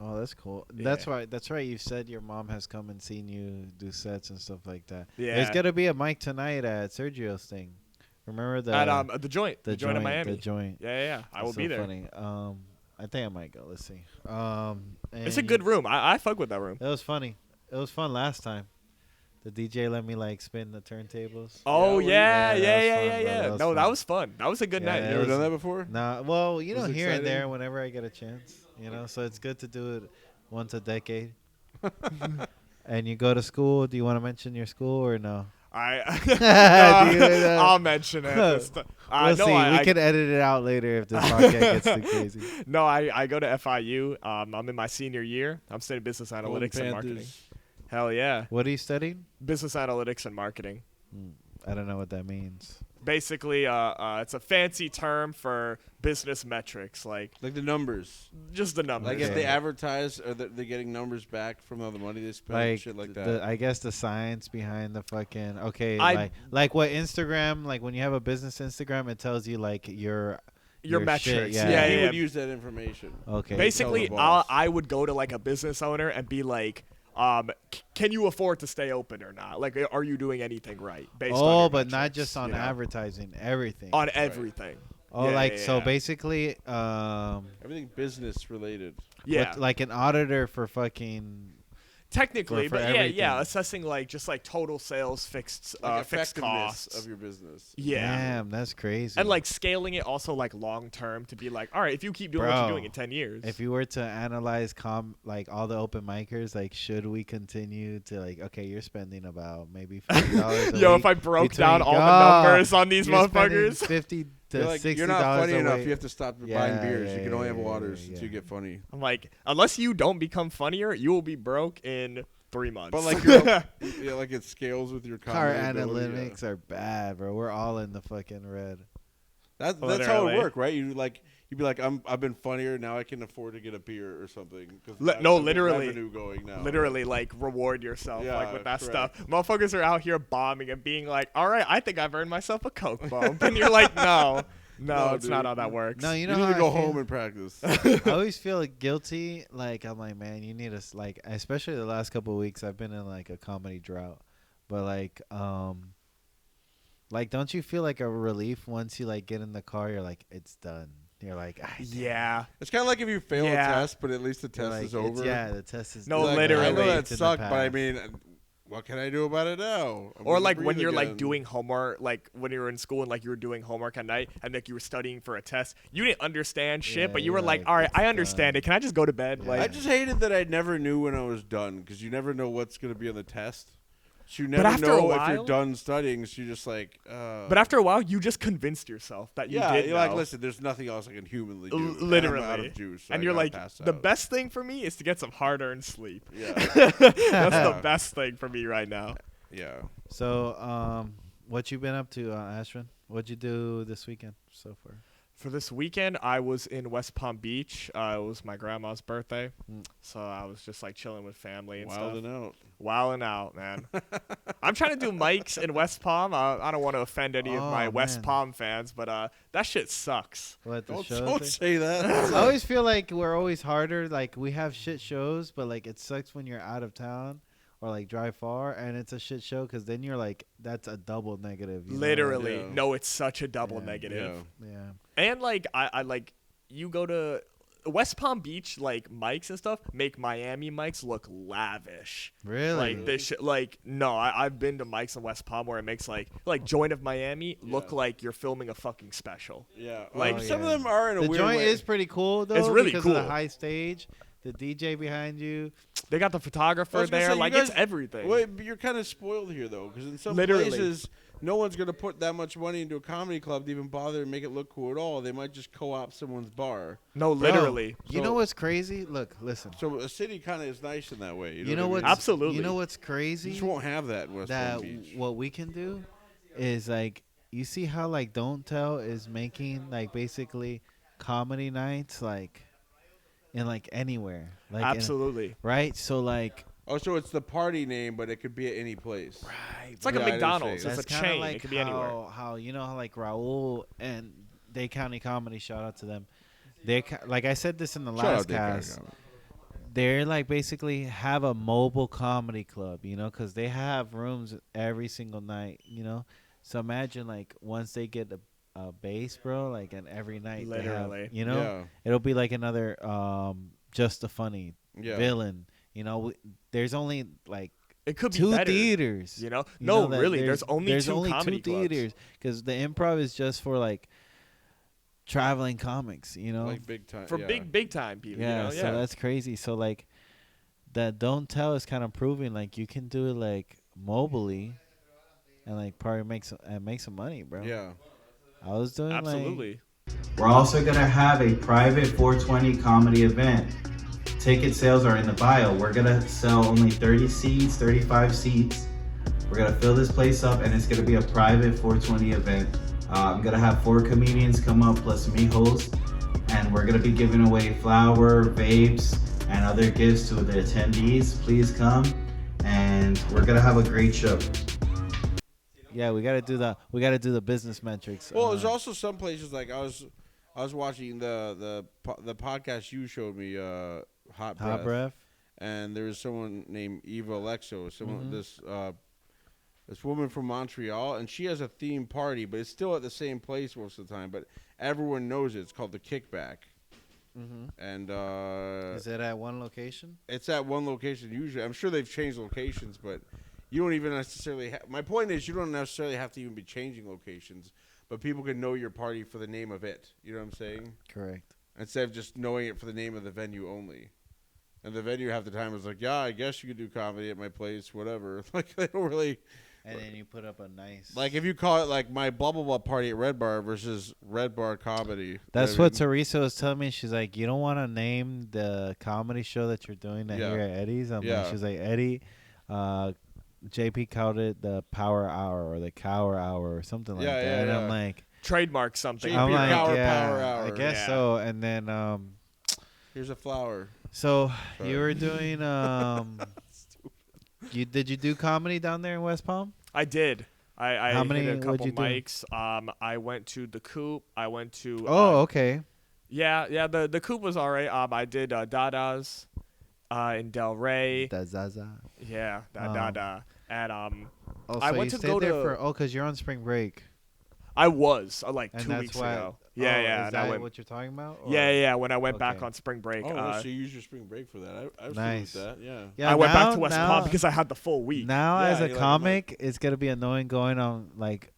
Oh, that's cool. That's Yeah. right. That's right. You said your mom has come and seen you do sets and stuff like that. Yeah. There's gonna be a mic tonight at Sergio's thing. Remember the At the joint. The joint in Miami. The joint. Yeah. I will That's be so there. Funny. I think I might go. Let's see. It's a and good room. I fuck with that room. It was funny. It was fun last time. The DJ let me like spin the turntables. Oh Yeah, yeah, that was fun, bro. That was No, fun. that was fun. That was a good Yeah, night. it You ever was- done that before? Nah, well, you know, Was it here and there, exciting? whenever I get a chance, you know. So it's good to do it once a decade. And you go to school. Do you want to mention your school or no? Dude, Dude, I'll mention it. We'll no, see. I, We I- can edit it out later if this podcast gets too crazy. No, I go to FIU. I'm in my senior year. I'm studying business Golden analytics and marketing. Panthers. Hell yeah, What are you studying? business analytics and marketing. I don't know what that means. Basically, it's a fancy term for business metrics, like Like the numbers. just the numbers. Like if Okay. they advertise, are they getting numbers back from all the money they spend, and Like, shit like that. I guess the science behind the fucking I- like what Instagram, like when you have a business Instagram, it tells you like your your shit, metrics. yeah. Yeah, he yeah. would use that information. okay. Basically, Tell the boss. I would go to like a business owner and be like, can you afford to stay open or not? Like, are you doing anything right? Based on Oh, your but not metrics, just on you know? advertising, everything. On everything. Oh, Yeah, like yeah, so yeah. basically, Everything business related. Yeah. like an auditor for fucking. Technically, for but everything. yeah, assessing like just like total sales, fixed Like fixed effectiveness costs. of your business. Yeah. Damn, that's crazy. And like scaling it also like long term to be like, all right, if you keep doing what Bro, you're doing in 10 years. if you were to analyze like all the open micers, like should we continue to like okay, you're spending about maybe $50 Yo, if I broke down all the numbers on these you're spending motherfuckers. $50 to You're, like, $60 you're not funny a enough. week. You have to stop Yeah, buying beers. yeah, you can only have yeah, waters yeah, until you yeah. get funny. I'm like, unless you don't become funnier, you will be broke in 3 months. But like, you're, yeah, like it scales with your Our comedy ability, analytics are bad, bro. We're all in the fucking red. That's how it Literally. work, right? You'd be like, I've been funnier now. I can afford to get a beer or something. 'cause No, I have some literally. revenue going now. literally like reward yourself Yeah, like with that correct. stuff. Motherfuckers are out here bombing and being like, all right, I think I've earned myself a Coke bump. And you're like, no, No, it's not dude. how that works. No, you You know need how to go I feel? home and practice. I always feel guilty. Like I'm like, man, you need to like, especially the last couple of weeks, I've been in like a comedy drought. But like, don't you feel like a relief once you like get in the car? You're like, it's done. You're like, ah, Yeah. It's kind of like if you fail Yeah. a test, but at least the you're test like, is it's- over. Yeah, the test is. No, done. Like, I literally. know that It's in the sucked, but I past. mean, what can I do about it now? I'm Or gonna like when breathe you're like again. doing homework, like when you were in school and like you were doing homework at night and like you were studying for a test, you didn't understand shit, Yeah, but you you're were like, like, all right, it's I understand done. it. Can I just go to bed? Yeah. Like, I just hated that I never knew when I was done because you never know what's gonna be on the test. So you never after a know if while- you're done studying. So you're just like, but after a while, you just convinced yourself that you yeah, did you're like, know. listen, there's nothing else I can humanly do. L- and I'm literally. out of juice, so and I you're gotta like, pass the out. best thing for me is to get some hard-earned sleep. Yeah, That's the best thing for me right now. yeah. So, what you been up to, Ashwin? What'd you do this weekend so far? For this weekend, I was in West Palm Beach. It was my grandma's birthday, Mm. so I was just like chilling with family and Wilding stuff. out. Wilding out, man. I'm trying to do mics in West Palm. I don't want to offend any of my Oh, West man. Palm fans, but that shit sucks. What the Don't, show? don't thing? say that. I always feel like we're always harder. Like we have shit shows, but like it sucks when you're out of town or like drive far and it's a shit show because then you're like that's a double negative. You know? Literally, Yeah. no, it's such a double Yeah. negative. Yeah. Yeah. And like I like you go to West Palm Beach, like mics and stuff make Miami mics look lavish. Really? Like this shit, like no, I've been to mics in West Palm where it makes like Joint of Miami look Yeah. like you're filming a fucking special. Yeah. Like- Like some of them are in a the weird joint way. is pretty cool though. really because of the cool. high stage, the DJ behind you. They got the I photographer was gonna there, say, you like guys- it's everything. Wait, but you're kind of spoiled here though, because in some Literally. places, no one's gonna put that much money into a comedy club to even bother and make it look cool at all. They might just co-op someone's bar. No, Bro, literally. you So- know what's crazy? Look, listen. So a city kind of is nice in that way. You know what? what's I mean? Absolutely. You know what's You crazy? just won't have that in West That Palm Beach. what we can do is like you see how like Don't Tell is making like basically comedy nights like in like anywhere like in- Absolutely. right. So like Oh, so it's the party name, but it could be at any place. It's like Yeah, a I didn't McDonald's. say It's that's a kind of chain. like It could be anywhere. how you know how like Raul and Day County Comedy, shout out to them. They like I said this in the Shout out last Dick Guy cast. Comedy. they're like basically have a mobile comedy club, because they have rooms every single night, So imagine like once they get a base, bro, like and every night Literally. they have, it'll be like another Just the Funny villain. There's only like It could be two better, theaters. No, that really. There's only two comedy two clubs. theaters because the Improv is just for like traveling comics. Like big time. For big time people. Yeah, so that's crazy. So like that Don't Tell is kind of proving like you can do it like mobily and like probably make some money, bro. Yeah. I was doing Absolutely. We're also going to have a private 420 comedy event. Ticket sales are in the bio. We're going to sell only 30 seats, 35 seats. We're going to fill this place up, and it's going to be a private 420 event. I'm going to have 4 comedians come up plus me host, and we're going to be giving away flour, vapes, and other gifts to the attendees. Please come, and we're going to have a great show. Yeah, we gotta do the business metrics. Well, there's also some places like I was watching the podcast you showed me, Hot Breath, and there was someone named Eva Alexo, this woman from Montreal, and she has a theme party, but it's still at the same place most of the time, but everyone knows it. It's called the Kickback. And is it at one location? It's at one location usually. I'm sure they've changed locations, but you don't even necessarily my point is you don't necessarily have to even be changing locations, but people can know your party for the name of it. You know what I'm saying? Correct. Instead of just knowing it for the name of the venue only. And the venue half the time is like, yeah, I guess you could do comedy at my place, whatever. Like, they don't really. And then you put up a nice. Like, if you call it, like, my blah, blah, blah party at Red Bar versus Red Bar Comedy. That's what Teresa was telling me. She's like, you don't want to name the comedy show that you're doing here at Eddie's? She's like, Eddie, JP called it the Power Hour or the Cower Hour or something like that. And I'm like. Trademark something. I'm like, Power Hour. I guess so. And then. Here's a flower. So you were doing did you do comedy down there in West Palm? I did. I How many hit a couple would you do? mics. I went to the Coop. I went to okay. Yeah, the Coop was all right. I did Dada's in Del Rey. Da Zaza. Yeah, Dada. And Oh, so I went you to stayed go there to because you're on spring break. I was like And 2 that's weeks why, ago. Is and I that went. what you're talking about? Or? Yeah. When I went back Okay. on spring break, Oh, so you used your spring break for that. I was Nice. with that, yeah. Yeah, I went back now- to West now- Palm because I had the full week. Now, Yeah, as a you like comic, it's gonna be annoying going on like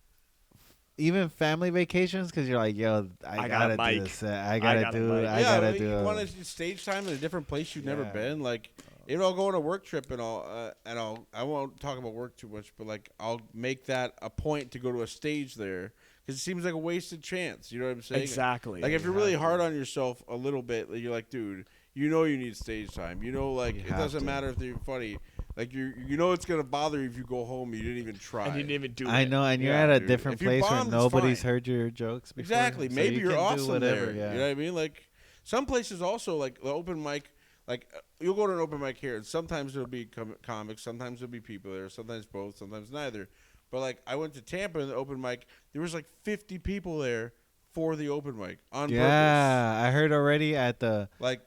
even family vacations because you're like, yo, I got a gotta do mic. this. I gotta do it. I yeah, gotta like, do you it. want to do stage time in a different place you've never Yeah. been. Like, I'll go on a work trip and I won't talk about work too much, but like I'll make that a point to go to a stage there because it seems like a wasted chance. You know what I'm saying? Exactly. Like if you're really hard on yourself a little bit, like, you're like, dude, you need stage time. Like You it have doesn't to. matter if you're funny. Like it's gonna bother you if you go home. You didn't even try. And you didn't even do it. I know, and you're Yeah, at a dude. different If you place where bombed, it's nobody's fine. heard your jokes before. Exactly. so Maybe you you're can awesome do whatever, there. Yeah. You know what I mean? Like some places also, like the open mic. Like you'll go to an open mic here, and sometimes there'll be comics, sometimes there'll be people there, sometimes both, sometimes neither. But like I went to Tampa in the open mic, there was like 50 people there for the open mic on purpose. Yeah, I heard already at the Like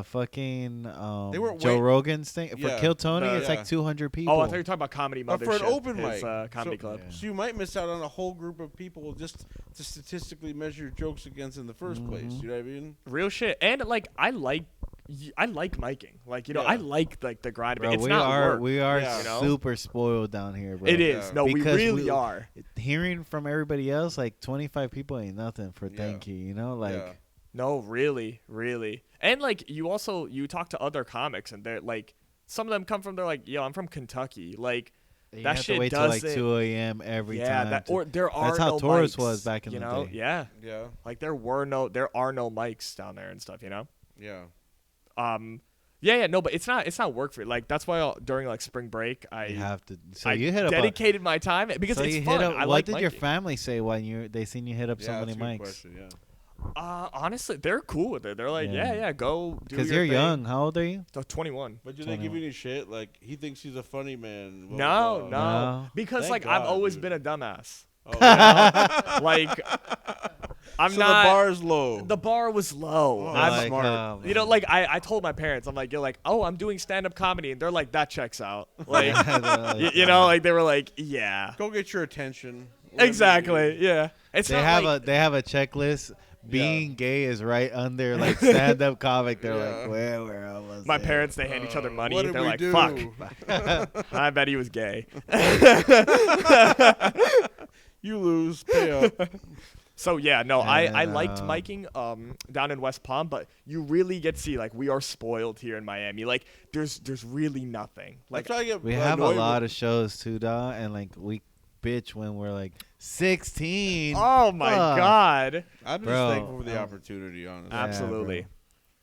fucking They weren't Joe wait- Rogan's thing for Yeah. Kill Tony. The- it's yeah. like 200 people. Oh, I thought you were talking about Comedy But Mothership. for an open his, mic, comedy so, club. Yeah. So you might miss out on a whole group of people just to statistically measure your jokes against in the first place. You know what I mean? Real shit. And like I like miking. Like Yeah. I like the grind of it. Bro, It's we not are work. we are Yeah. You know? super spoiled down here, bro. It is. Yeah. No, we Because really are. Hearing from everybody else, like 25 people ain't nothing for Yeah. thank you. You know, like. Yeah. No, really. And like you talk to other comics and they're like some of them come from they're like, yo, I'm from Kentucky. Like You that have shit to wait till like doesn't- 2 a.m. every yeah, time. or there are That's how no Taurus mics, was back in you the know? day. Yeah. Yeah. Like there are no mics down there and stuff, you know? Yeah. No, but it's not work for it. Like that's why during like spring break you I have to. So I you hit up. dedicated my time because So it's you fun. hit up. I What like did your miking. family say when they seen you hit up Yeah, so that's many a good mics? question, yeah. Honestly, they're cool with it. They're like, Yeah. yeah, go do Because your you're thing. young. How old are you? So 21. But do they give you any shit? Like, he thinks he's a funny man. blah, No, blah, blah. no, because Thank like I've God, always dude. been a dumbass. Oh, yeah. Like I'm so not. the bar is low. The bar was low. Oh, I'm like, smart. You know, like I told my parents, I'm like, you're like, oh, I'm doing stand-up comedy, and they're like, that checks out. Like, you know, like they were like, yeah, Go get your attention. Whatever you exactly, need. yeah. It's they not have like, they have a checklist. Being gay is right under like stand-up comic. They're Yeah. like, we're almost my there. parents, they hand each other money. What did They're we like, do? fuck. I bet he was gay. You lose. Pay up. So yeah, no, I liked Yeah. miking down in West Palm, but you really get to see like we are spoiled here in Miami. Like there's really nothing. Like That's why I get We have a annoyed lot with- of shows too, dog, and like we bitch when we're like 16. oh my Fuck. god, I'm just Bro, thankful for the opportunity, honestly. absolutely. bro.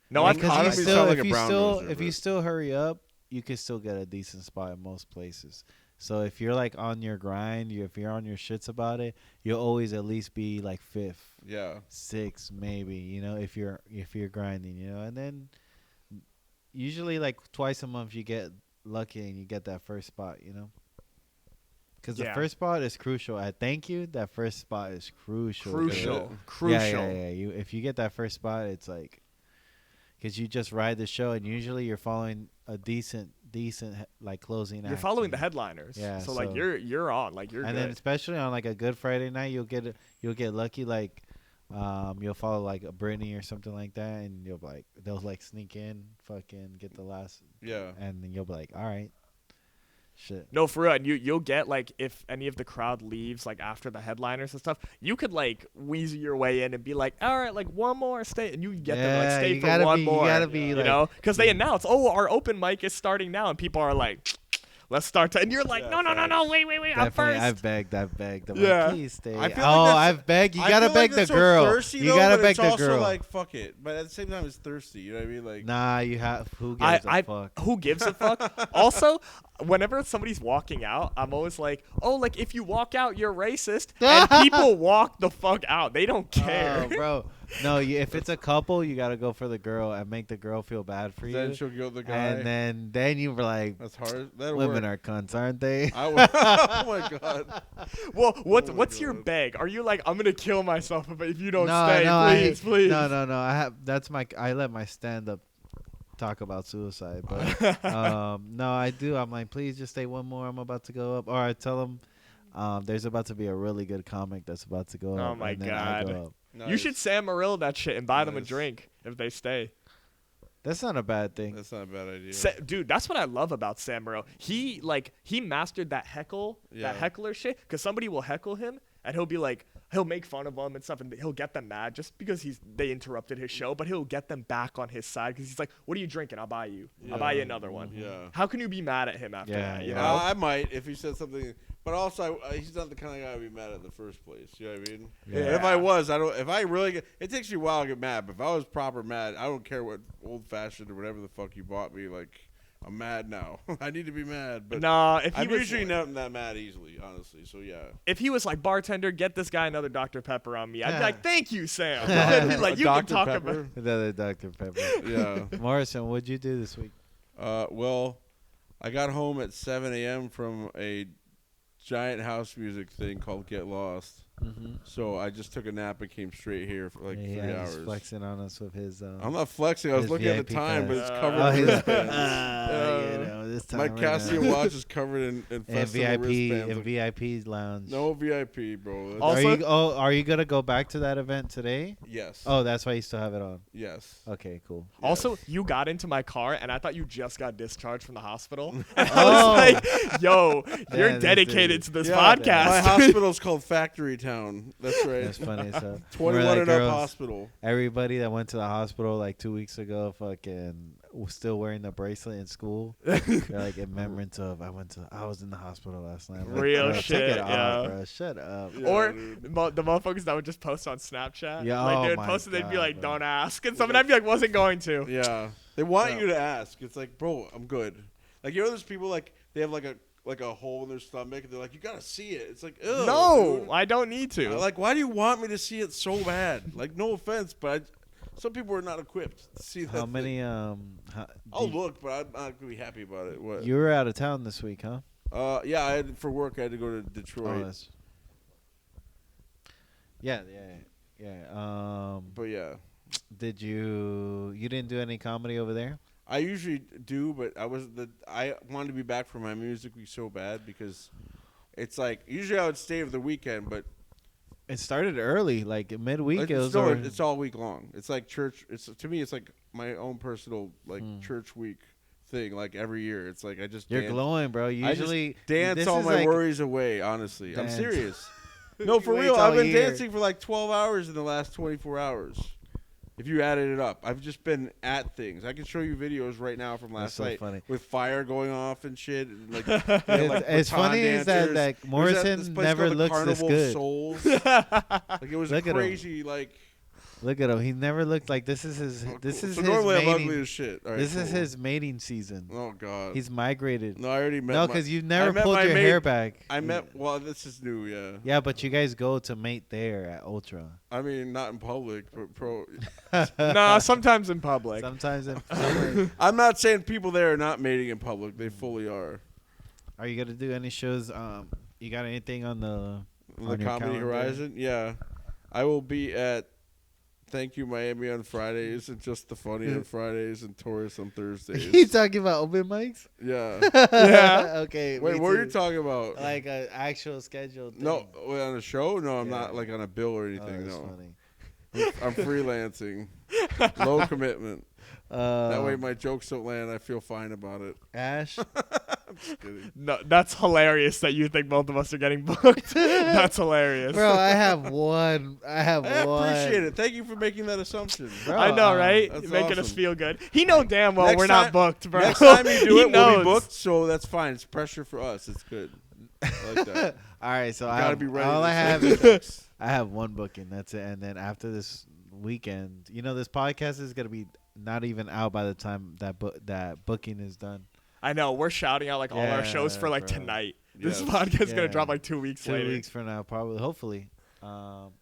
No, Like, I've Because honestly, you sound still, like if a you brown still, noser, if you but- still hurry up, you can still get a decent spot in most places. So if you're like on your grind, if you're on your shits about it, you'll always at least be like fifth, Yeah. sixth, maybe. You know, if you're grinding, you know, and then usually like twice a month you get lucky and you get that first spot, you know. Because Yeah. the first spot is crucial. At Thank You, that first spot is crucial. crucial, Yeah. crucial. Yeah. If you get that first spot, it's like, because you just ride the show, and usually you're following a decent like closing. You're act, following you the know? headliners. Yeah, So like so- you're on, like you're And good. then especially on like a Good Friday night, you'll get lucky. Like, you'll follow like a Britney or something like that, and you'll be like they'll like sneak in, fucking get the last, Yeah. and then you'll be like, all right, shit. No, for real. And you'll get like if any of the crowd leaves like after the headliners and stuff, you could like weasel your way in and be like, all right, like one more stay, and you can get them to like Yeah, stay you for gotta one be- you more. gotta be, like- know, because they announce, oh, our open mic is starting now, and people are like, let's start. And you're like, Yeah, no, wait, I'm Definitely, first. I've begged. I'm Yeah. like, please stay. I feel Oh, like that's- I've begged. You I gotta feel beg like the that's so girl. thirsty, You though, gotta but beg it's the also girl. like fuck it, but at the same time it's thirsty. You know what I mean? Like Nah, you have. Who gives a fuck? Who gives a fuck? Also, whenever somebody's walking out, I'm always like, oh, like if you walk out, you're racist. And people walk the fuck out. They don't care. Oh, bro. No, if it's a couple, you gotta go for the girl and make the girl feel bad for you. then she'll go the guy. And then you were like, That's hard. That'll women work. are cunts, aren't they? Oh my god. Well, Oh my what's your God. beg? Are you like, I'm gonna kill myself if you don't no, stay? no, Please. No. I let my stand up talk about suicide, but no, I do. I'm like, please just stay one more. I'm about to go up, or I tell them. There's about to be a really good comic that's about to go Oh up. my and then I go God. up. You should Sam Morril that shit and buy them a Nice. drink if they stay. That's not a bad thing. That's not a bad idea. Dude, that's what I love about Sam Morril. He mastered that Yeah. heckler shit. Because somebody will heckle him and he'll be like, he'll make fun of them and stuff, and he'll get them mad just because they interrupted his show. But he'll get them back on his side because he's like, "What are you drinking? I'll buy you. I'll buy you Yeah. another one." Yeah. How can you be mad at him after Yeah, that? You yeah. know? I might if he said something, but also he's not the kind of guy I'd be mad at in the first place. You know what I mean? Yeah. And if I was, I don't. If I really, it takes me a while to get mad. But if I was proper mad, I don't care what old fashioned or whatever the fuck you bought me. Like I'm mad now. I need to be mad. But Nah, if he I'm was usually not that mad easily, honestly. So yeah. if he was like, bartender, get this guy another Dr. Pepper on me, I'd be Yeah. like, thank you, Sam. I'd be like, A you can Dr. talk Pepper? about. Another Dr. Pepper. Yeah. Morrison, what'd you do this week? Well, I got home at 7 a.m. from a giant house music thing called Get Lost. Mm-hmm. So I just took a nap and came straight here for like 3 He's hours. flexing on us with his. I'm not flexing. I was his looking at VIP the time, but pass. it's covered Oh, in his, wristbands. you know, this time My right Casio now. watch is covered in And festival VIP wristbands. and VIP's lounge. No VIP, bro. That's- Also- Are you gonna go back to that event today? yes. Oh, that's why you still have it on. Yes. Okay, cool. Also, you got into my car, and I thought you just got discharged from the hospital. And I Oh. was like, yo, you're Yeah, this dedicated dude. to this Yeah, podcast. My hospital's called Factory Town. That's right. That's funny. So 21 and up hospital. Everybody that went to the hospital like 2 weeks ago, fucking was still wearing the bracelet in school. They're like in remembrance of I was in the hospital last night. I'm like, Real bro, shit, Take it off, yeah. bro. Shut up. Yeah, Or dude. the motherfuckers that would just post on Snapchat. Yeah, like, oh they would my post it, they'd be God, like, bro. don't ask. And someone I'd be like, wasn't going to. Yeah. They want Yeah. you to ask. It's like, bro, I'm good. Like, you know, there's people like they have like a hole in their stomach, and they're like, you gotta see it. It's like, ew, No, dude. I don't need to. Like, why do you want me to see it so bad? Like, no offense, but some people are not equipped to see that. How many I'll look, but I'm not gonna be happy about it. What? You were out of town this week, huh? For work, I had to go to Detroit. Yeah. Yeah. But yeah, Did you didn't do any comedy over there? I usually do, but I wanted to be back for my music week so bad because it's like usually I would stay over the weekend, but It started early, like midweek. It was still, already- it's all week long. It's like church. It's to me, it's like my own personal like church week thing. Like every year, it's like I just You're dance. glowing, bro. I Usually just dance this all is my like- worries away. Honestly, I'm Dance. serious. No, for Wait real. till I've been year. dancing for like 12 hours in the last 24 hours. If you added it up, I've just been at things. I can show you videos right now from last so night funny. with fire going off and shit. And like, It's funny is that There's Morrison this place never called the looks this Carnival of good. Souls. Like it was Look at him. crazy. Like Look at him. He never looked like this. Is his? This is so his normally I'm mating. ugly as shit. All right, This is cool. his mating season. Oh god. He's migrated. No, I already met. No, my- because you I never met pulled my your mate- hair back. I met. Well, this is new. Yeah. Yeah, but you guys go to mate there at Ultra. I mean, not in public, but Nah, sometimes in public. Sometimes. In I'm not saying people there are not mating in public. They fully are. Are you gonna do any shows? You got anything on the On the on your Comedy calendar? Horizon, yeah. I will be at Thank You Miami on Fridays and Just the Funny on Fridays and Taurus on you Thursdays. talking about open mics? Yeah. Yeah. Okay. Wait, me what are you too. talking about? Like an actual scheduled thing. No, wait, on a show? No, I'm Yeah. not like on a bill or Oh, anything. that's No, funny. I'm freelancing, low commitment. That way Um, my jokes don't land. I feel fine about it. Ash. I'm just kidding. No, that's hilarious that you think both of us are getting booked. That's hilarious. Bro, I have one. I have I one. appreciate it. Thank you for making that assumption. Bro, I know, right? That's Making us awesome. feel good. He know damn well Next we're time- not booked, bro. Next time you do He it, we'll knows. be booked, so that's fine. It's pressure for us. It's good. I like that. All right, so You I gotta have, be ready. all to I have take is checks. I have one booking. That's it. And then after this weekend, this podcast is gonna be not even out by the time that booking is done. I know. We're shouting out like all our shows for like bro. tonight. This Yes. podcast is Yeah. gonna drop like 2 weeks 2 later. weeks from now, probably. Hopefully,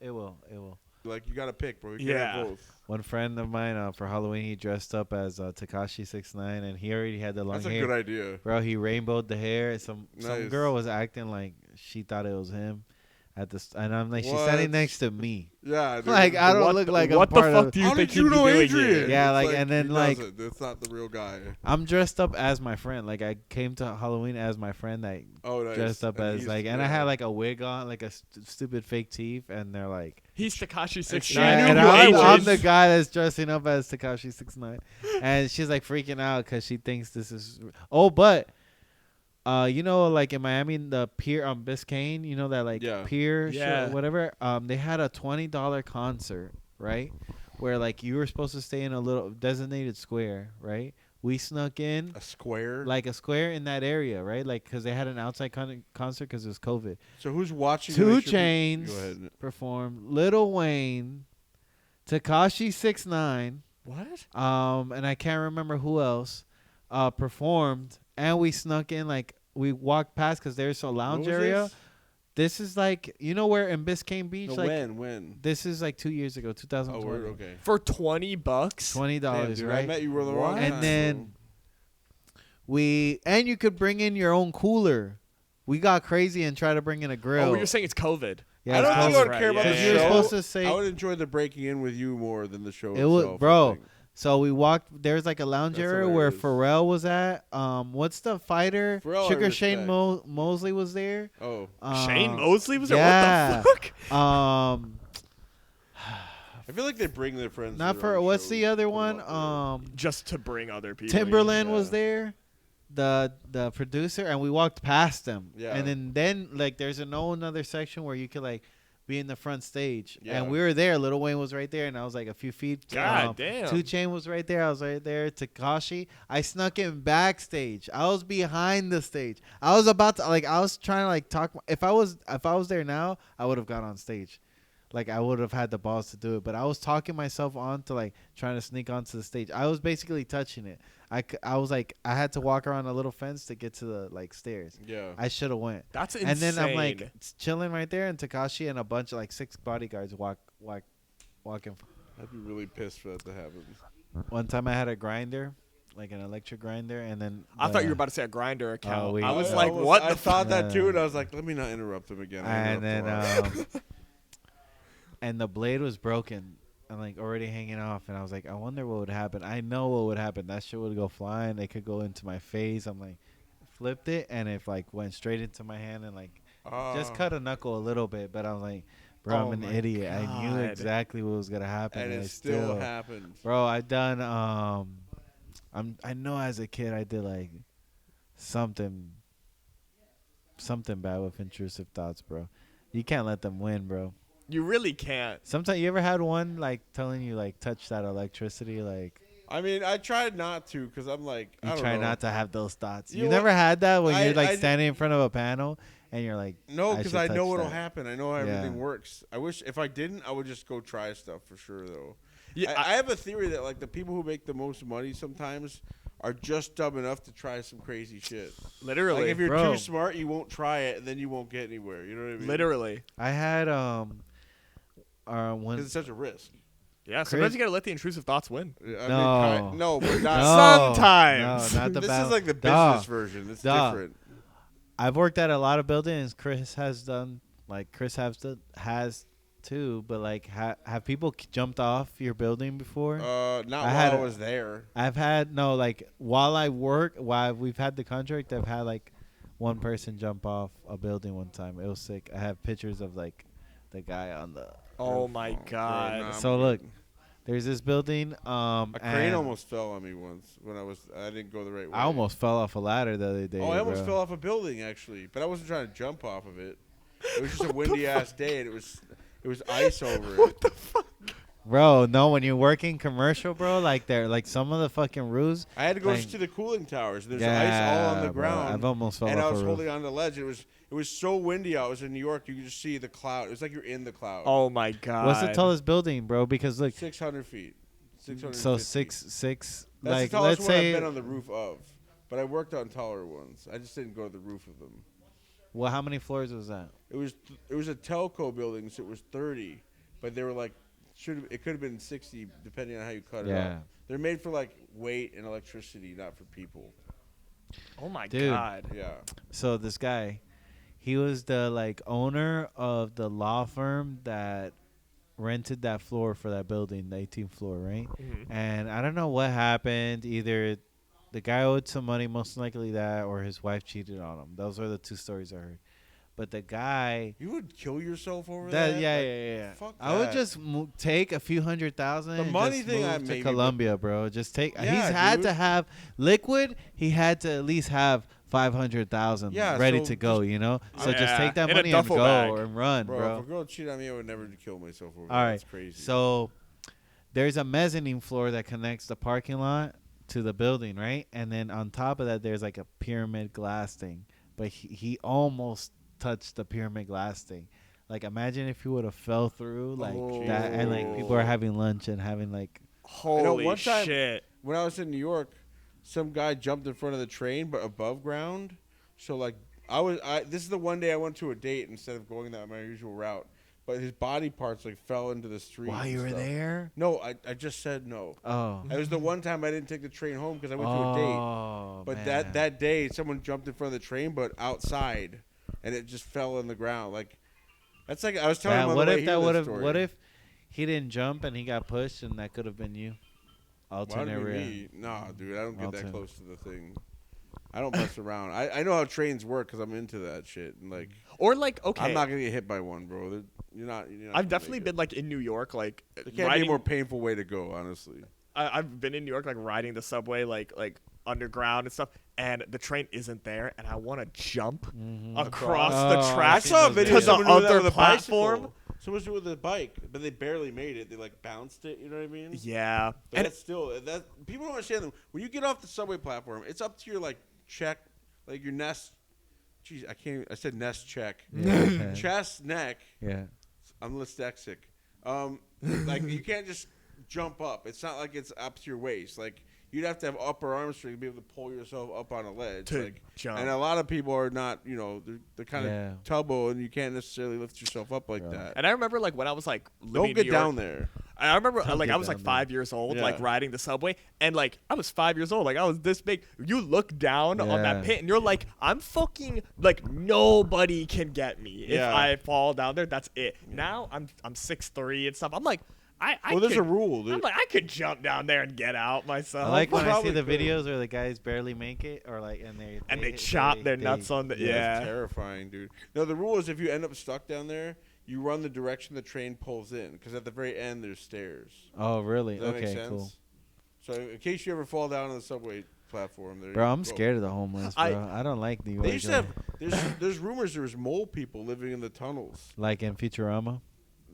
it will. It will. Like you gotta pick, bro. You can't Yeah. have both. One friend of mine for Halloween, he dressed up as Takashi 69, and he already had the long That's a hair. good idea. Bro, he rainbowed the hair. Some Nice. girl was acting like she thought it was him and I'm like, she's standing What? next to me. Yeah. Dude. Like I don't What look the- like what I'm the part fuck of. do you How think did you he'd be know doing Adrian? here? Yeah, It's like, and then, he like- doesn't. That's not the real guy. I'm dressed up as my friend. Like I came to Halloween as my friend that Oh, nice. dressed up as he's- like, and I yeah. had like a wig on, like a stupid fake teeth, and they're like, He's Takashi 6. She She knew and who I'm ages. the guy that's dressing up as Takashi 69, and she's like freaking out because she thinks this is. Oh, but like in Miami, the pier on Biscayne, that like Yeah. pier Yeah. show, whatever. They had a $20 concert, right? Where like you were supposed to stay in a little designated square, right? We snuck in a square. like a square in that area, right? Like because they had an outside concert because it was COVID. So who's watching? to 2 make sure people- Chainz Go ahead. performed, Lil Wayne, Takashi 69, What? and I can't remember who else performed, and we snuck in like we walked past because there's a lounge What was area. this? This is like where in Biscayne Beach, No, like when? this is like 2 years ago, Oh, 2020. word. Okay. For $20? $20, Damn, dude, I right? met you were the What? wrong And time, then and you could bring in your own cooler. We got crazy and tried to bring in a grill. Oh, you're saying it's COVID. yeah, I don't it's think I COVID. would care about Yeah, the Because show. you were supposed to say I would enjoy the breaking in with you more than the show It was- itself. I bro. think. So we walked. There's like a lounge That's area where hilarious. Pharrell was at. What's the fighter? Pharrell I Sugar Shane respect. Mosley was there. Oh, Shane Mosley was there? yeah. What the fuck? I feel like they bring their friends. to Not their for own what's shows, the other put 'em one? up there. Just to bring other people. Timberland yeah. was there. The producer, and we walked past them. Yeah. And then like there's another section where you could like be in the front stage. Yeah. And we were there. Lil Wayne was right there, and I was like a few feet. God damn. 2 Chainz was right there. I was right there. Takashi. I snuck in backstage. I was behind the stage. I was about to I was trying to like talk. If I was there now, I would have got on stage. Like I would have had the balls to do it, but I was talking myself on to like trying to sneak onto the stage. I was basically touching it. I was like I had to walk around a little fence to get to the like stairs. Yeah. I should have went. That's insane. And then I'm like chilling right there, and Takashi and a bunch of like 6 bodyguards walking. I'd be really pissed for that to happen. One time I had a grinder, like an electric grinder, and then I thought you were about to say a grinder account. we- I was I like, almost- what I the thought that too, Uh, and I was like, let me not interrupt him again. I and interrupt then a lot. and the blade was broken and like already hanging off, and I was like, I wonder what would happen. I know what would happen. That shit would go flying. It could go into my face. I'm like, flipped it, and it like went straight into my hand and like just cut a knuckle a little bit. But I was like, bro, Oh I'm an my idiot. I knew God. exactly what was gonna happen, And I it still happened. Bro, I done I know as a kid I did like something bad with intrusive thoughts, bro. You can't let them win, bro. You really can't. Sometimes you ever had one like telling you like touch that electricity, like I mean, I tried not to because I'm like, you I don't try know. not to have those thoughts. You You know never had that when you're like I- standing in front of a panel and you're like, No, because I should know touch what'll that. happen. I know how Yeah. everything works. I wish if I didn't, I would just go try stuff for sure, though. Yeah, I have a theory that like the people who make the most money sometimes are just dumb enough to try some crazy shit. literally. Like if you're Bro. too smart, you won't try it, and then you won't get anywhere. You know what I mean? Literally. I had Because when it's such a risk. Yeah, Chris- sometimes you gotta let the intrusive thoughts win. I No. mean, no, but not. no, Sometimes. no, not the This battle. is like the Duh. business version. It's Duh. different. I've worked at a lot of buildings. Chris has done, like Chris has too. But like, have people jumped off your building before? Not I while had I a- was there. I've had like while we've had the contract, I've had like one person jump off a building one time. It was sick. I have pictures of like the guy on the. Oh my Bro, God. nah, So I'm look, good. there's this building. A crane and almost fell on me once when I didn't go the right way. I almost fell off a ladder the other day. Oh, I almost bro. fell off a building actually, but I wasn't trying to jump off of it. It was just a windy ass day, and it was ice over it. Bro, no, when you're working commercial, bro, like some of the fucking roofs. I had to go Like- to the cooling towers. There's ice all on the bro, ground. I've almost fell and off I was a roof. holding on to the ledge. It was so windy out. I was in New York. You could just see the cloud. It was like you're in the cloud. Oh my God. What's the tallest building, bro? Because look, 600 feet. 650. so six. That's Like the tallest let's one say, I've been on the roof of. But I worked on taller ones. I just didn't go to the roof of them. well, how many floors was that? It was a telco building, so it was 30. But they were like, it could have been 60 depending on how you cut it Yeah. up. They're made for like weight and electricity, not for people. Oh my Dude. God. Yeah. So this guy, he was the like owner of the law firm that rented that floor for that building, the 18th floor, right? Mhm. And I don't know what happened. Either the guy owed some money, most likely that, or his wife cheated on him. Those are the two stories I heard. But the guy, You would kill yourself over that? yeah, Like, yeah. fuck I would that. just take a few $100,000. The and money just thing, move I to maybe, but- Colombia, bro. Just take. Yeah, he's had dude. to have liquid. He had to at least have 500,000 Yeah, ready so to go. just- You know. So just Yeah, take that in a money and duffel go bag. and run, Bro, bro. if a girl cheated on me, I would never kill myself over All that. right. That's crazy. So there's a mezzanine floor that connects the parking lot to the building, right? And then on top of that, there's like a pyramid glass thing. But he almost touched the pyramid glass thing. Like imagine if he would have fell through like that, and like people are having lunch and having like. Holy one time- shit. when I was in New York, some guy jumped in front of the train, but above ground. So like this is the one day I went to a date instead of going that my usual route. But his body parts like fell into the street. While and you were stuff. there? No, I just said no. Oh. It was the one time I didn't take the train home because I went to a date. Oh, But man. that day, someone jumped in front of the train, but outside, and it just fell on the ground. Like that's like I was telling him on what the way if that here would this have? story. What if he didn't jump and he got pushed and that could have been you? Why would Alternate it be reality. me? Nah, dude, I don't get that Alternate. close to the thing. I don't mess around. I know how trains work because I'm into that shit. And like, Or like, okay. I'm not gonna get hit by one, bro. You're not I've gonna definitely make been it. like in New York, like There can't be a riding. more painful way to go, honestly. I've been in New York, like riding the subway, like underground and stuff, and the train isn't there, and I want to jump across Oh, the I track saw a video to of the someone doing that other with a platform. bicycle. Someone's doing it with a bike, but they barely made it. They like bounced it. You know what I mean? Yeah, But and that's still that people don't understand that when you get off the subway platform, it's up to your like check, like your nest. Jeez, I can't. I said nest check. Yeah. Chest, neck. Yeah. I'm dyslexic. Like you can't just jump up. It's not like it's up to your waist. Like you'd have to have upper arm strength to be able to pull yourself up on a ledge. To like, jump. And a lot of people are not. They're kind Yeah. of tubbo, and you can't necessarily lift yourself up like Bro. that. And I remember like when I was like living Don't in get New York, down there. I remember Don't like get I was like down 5 years old, like Yeah. riding the subway, and like I was 5 years old, like I was this big. You look down on that Yeah. pit, and you're like, I'm fucking like nobody can get me if Yeah. I fall down there. That's it. Now I'm 6'3" and stuff. I'm like, I Well, there's could, a rule. I'm like I could jump down there and get out myself. I like when I see probably the could. videos where the guys barely make it, or like, and they chop their nuts on the That's yeah. terrifying, dude. No, the rule is if you end up stuck down there, you run the direction the train pulls in, because at the very end there's stairs. Oh, really? Does that Okay, make sense? cool. So in case you ever fall down on the subway platform, there Bro, you I'm go. scared of the homeless, bro. I don't like New York. They used to have. There's rumors there was mole people living in the tunnels. like in Futurama.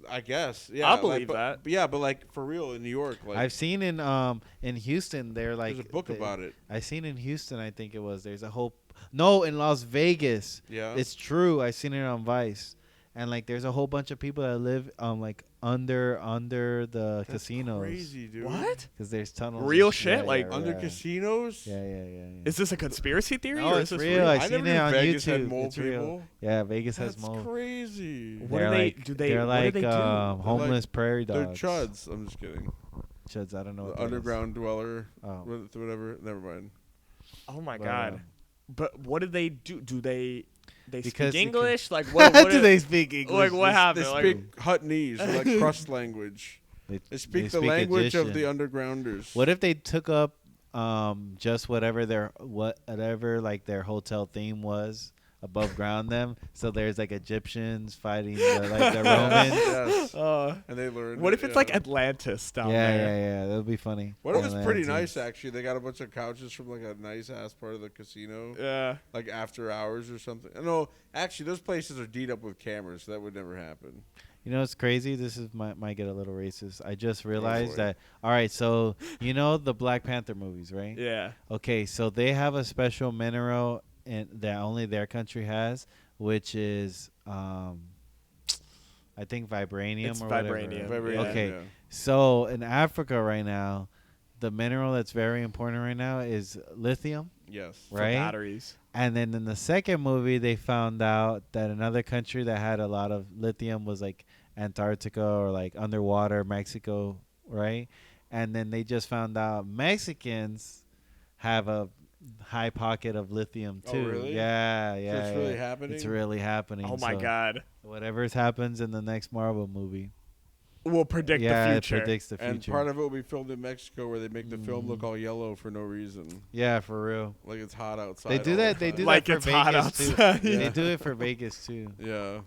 I guess. Yeah. I'll believe but, that. But yeah, but like for real in New York, like I've seen in Houston, they're like there's a book about it. I seen in Houston, I think it was. There's a whole no in Las Vegas. Yeah. It's true. I seen it on Vice, and like there's a whole bunch of people that live like under the That's casinos. crazy, dude. What? Because there's tunnels. and Real sh- shit? yeah, Like, yeah, Under yeah. casinos? Yeah. Is this a conspiracy theory No, or it's is this real. I I seen never it knew on Vegas had YouTube. mole It's real. people. Yeah, Vegas has That's mole. crazy. What They're do they- like, do they- They're what do like they do? homeless prairie They're dogs. chuds. I'm just kidding. Chuds. I don't know. The What that is. underground dweller, Oh. whatever. Never mind. Oh my But, god. But what do they do? Do they Because speak it can- English? Like what do they speak English? Like what happened? They Like, speak Huttonese, or like crust language. They speak the language of the Egyptian. undergrounders. What if they took up just whatever their hotel theme was above ground them? So there's like Egyptians fighting the Romans. Yes. uh, And they learn. what it, if it's yeah. like Atlantis down Yeah, there? yeah. That would be funny. What if it's pretty Atlantis. nice actually? They got a bunch of couches from like a nice ass part of the casino, Yeah. like after hours or something. No, actually, those places are D'd up with cameras. So that would never happen. You know, it's crazy. This is might get a little racist. I just realized it. that. All right, so you know the Black Panther movies, right? Yeah. Okay, so they have a special mineral that only their country has, which is I think vibranium It's or vibranium. whatever. Yeah. Okay, Yeah. so in Africa right now, the mineral that's very important right now is lithium, Yes. For right? batteries. And then in the second movie, they found out that another country that had a lot of lithium was like Antarctica or like underwater Mexico, right? And then they just found out Mexicans have a high pocket of lithium Oh, too. really? Yeah. So it's really happening. It's really happening. Oh my So god. Whatever happens in the next Marvel movie, We'll predict yeah, the it future. predicts the future. And part of it will be filmed in Mexico, where they make the film look Mhm. all yellow for no reason, yeah, for real. like it's hot outside. They do all that. the They time. do Like that it's for hot Vegas too. outside. They Yeah. do it for Vegas too. Yeah.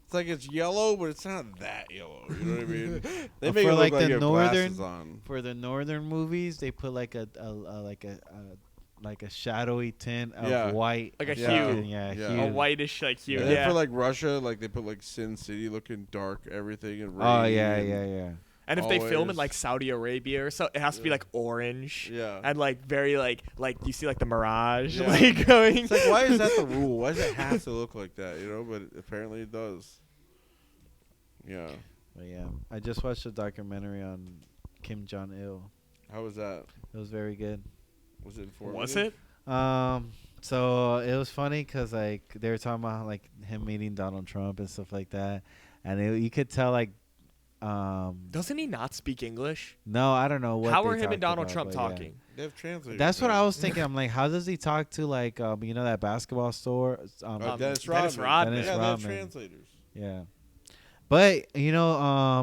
It's like it's yellow, but it's not that yellow. You know what I mean? They But make for it look like like the you have northern- glasses on. For the northern movies, they put like a shadowy tint of Yeah. white, Like a Yeah. hue. Yeah, Yeah. hue. A whitish like hue. And Yeah. then for like Russia, like they put like Sin City looking dark, everything and Oh rainy yeah, and- yeah. and if they film in always- like Saudi Arabia or so, it has to be Yeah. like orange. Yeah. And like very like you see like the mirage Yeah. like going. It's like, why is that the rule? Why does it have to look like that? You know, but apparently it does. Yeah. But yeah, I just watched a documentary on Kim Jong Il. How was that? It was very good. Was it informative? Was it? So it was funny because like they were talking about like him meeting Donald Trump and stuff like that, and you could tell like, Doesn't he not speak English? no, I don't know what. How they are him and talked Donald about, Trump but yeah. talking? They have translators. That's what man. I was thinking. I'm like, how does he talk to like you know that basketball store? Dennis Dennis Rodman. Rodman. Dennis Yeah, they have Rodman. translators. Yeah. But you know,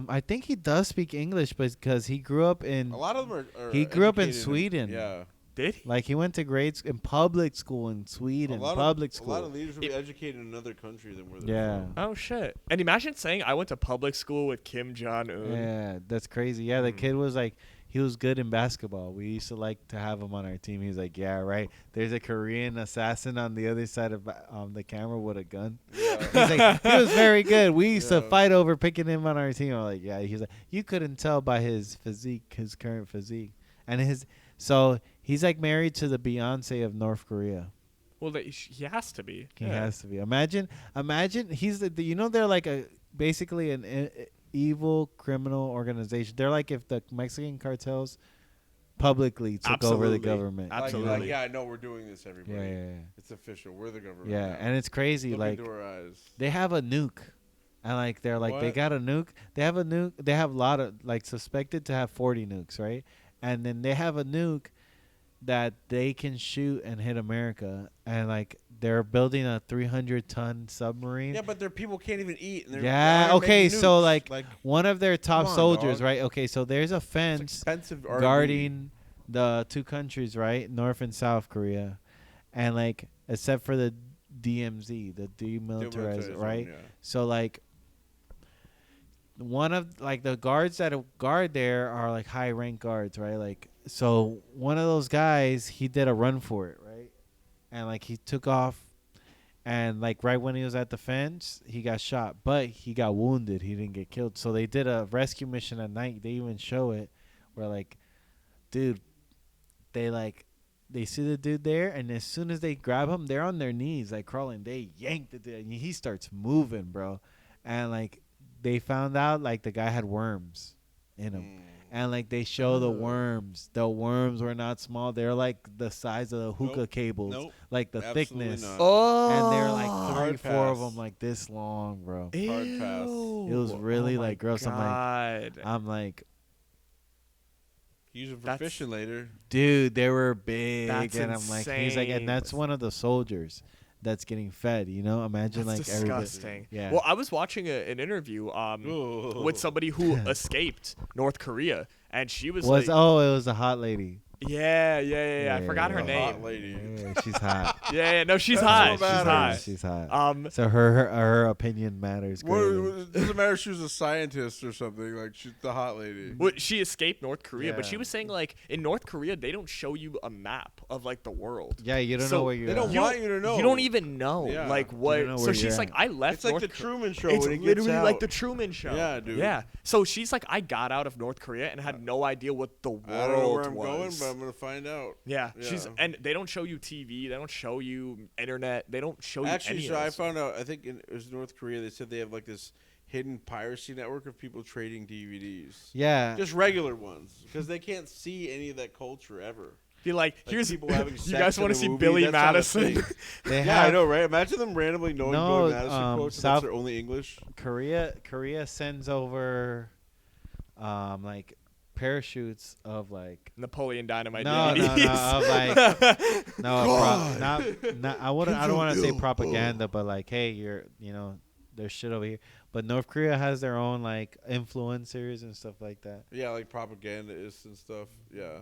I think he does speak English, but because he grew up in A lot of them are. He grew up in educated Sweden. Yeah. Did he? like he went to grade in public school in Sweden, public A lot school. of leaders will be It- educated in another country than where they're Yeah. from. Oh shit! And imagine saying I went to public school with Kim Jong Un. Yeah, that's crazy. Yeah, the Mm. kid was like, he was good in basketball. We used to like to have him on our team. He was like, yeah, right. There's a Korean assassin on the other side of the camera with a gun. Yeah. He's like, he was very good. We used to Yeah. fight over picking him on our team. I'm like, yeah. He's like, you couldn't tell by his physique, his current physique, and so he's like married to the Beyonce of North Korea. Well, he has to be. He Yeah. has to be. Imagine he's you know they're like basically an evil criminal organization. They're like if the Mexican cartels publicly took over the Absolutely. government. Absolutely. Like, yeah, I know we're doing this, everybody. Yeah, yeah, It's official. We're the government. yeah. now. And it's crazy. Look Like into our eyes. they have a nuke and like they're like they What? got a nuke. They have a nuke. They have a lot of like suspected to have 40 nukes, right? And then they have a nuke that they can shoot and hit America, and like they're building a 300-ton submarine. Yeah, but their people can't even eat. And they're Yeah, they're okay, making so, nukes. like, One of their top Come on, soldiers, dog. right? Okay, so there's a It's fence expensive R&D. guarding the two countries, right? North and South Korea. And like except for the DMZ, the demilitarized, right? Yeah. So like one of like the guards that guard there are like high rank guards, right? Like so one of those guys, he did a run for it, right? And like he took off and like right when he was at the fence, he got shot, but he got wounded. He didn't get killed. So they did a rescue mission at night. They even show it where like dude, they see the dude there, and as soon as they grab him, they're on their knees, like crawling. They yank the dude, and he starts moving, bro. And like they found out, like the guy had worms in him, and like they show the worms. The worms were not small; they're like the size of the hookah Nope. cables, Nope. like the Absolutely thickness. not. Oh. And they're like Hard 3-4 of pass. them, like this long, bro. Hard pass. It was really, Oh my like, gross. God. I'm like, Use it for That's- fishing later. dude, they were big, That's and I'm like, he's like, and insane. that's one of the soldiers that's getting fed. You know, imagine That's like everybody. disgusting. Yeah. Well, I was watching an interview with somebody who escaped North Korea, and she was, Was like, oh, it was a hot lady. yeah. I forgot her The name. hot lady. Yeah, she's hot. Yeah, no, she's That's hot. what She's matters. hot. She's hot. So So her opinion matters. greatly. It doesn't matter if she was a scientist or something. Like she's the hot lady. she escaped North Korea, but she Yeah. was saying like in North Korea they don't show you a map of like the world. Yeah, you don't So know where you're. They don't at. want you to know. You don't even know Yeah. like You what. don't know So where she's you're like, at. I left. It's like North the Ko- Truman Show It's when he gets literally like out. the Truman Show. Yeah, dude. Yeah. So she's like, I got out of North Korea and had no idea what the world I don't know where I'm was. going, but I'm gonna find out. Yeah, Yeah. and they don't show you TV, they don't show you internet, they don't show you Actually, any so of I this. found out. I think it was North Korea. They said they have like this hidden piracy network of people trading DVDs. Yeah. Just regular ones, because they can't see any of that culture ever. Be like, Like here's people having you sex guys in want a to see movie, Billy that's not a Madison? thing. They Yeah, I have know, right? Imagine them randomly knowing No, Billy Madison quotes. And South- that's their only English. Korea sends over, like parachutes of like. Napoleon Dynamite. No, DVDs. of like no, God. not I wouldn't. I don't want to say propaganda, but like, hey, there's shit over here. But North Korea has their own like influencers and stuff like that. Yeah, like propagandists and stuff. Yeah.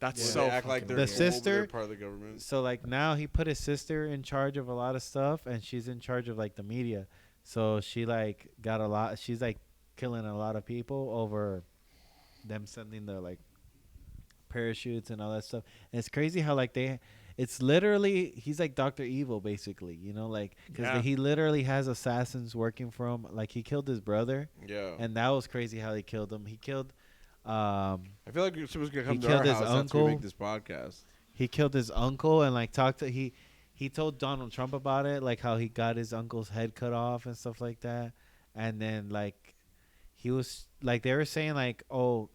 That's Yeah, so. they act like fucking they're The weird. global, sister- they're part of the government. So like now he put his sister in charge of a lot of stuff, and she's in charge of like the media. So she like got a lot. She's like killing a lot of people over them sending the like parachutes and all that stuff. And it's crazy how like it's literally he's like Dr. Evil basically, you know, like because Yeah. he literally has assassins working for him. Like he killed his brother, Yeah. and that was crazy how he killed him. He killed. I feel like someone's gonna come to killed our his house after we uncle. make this podcast. He killed his uncle and like talked to he told Donald Trump about it, like how he got his uncle's head cut off and stuff like that. And then like he was like they were saying like, oh,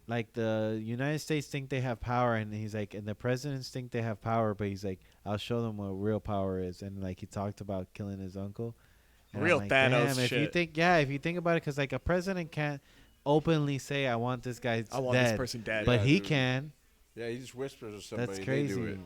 like the United States think they have power, and he's like, and the presidents think they have power, but he's like, I'll show them what real power is. And like he talked about killing his uncle. And I'm Real like, Thanos damn, if you shit. think if you think about it, because like a president can't openly say I want this guy I want dead, this person dead. but Yeah, he dude. can. Yeah, he just whispers to somebody. That's and They do crazy. it.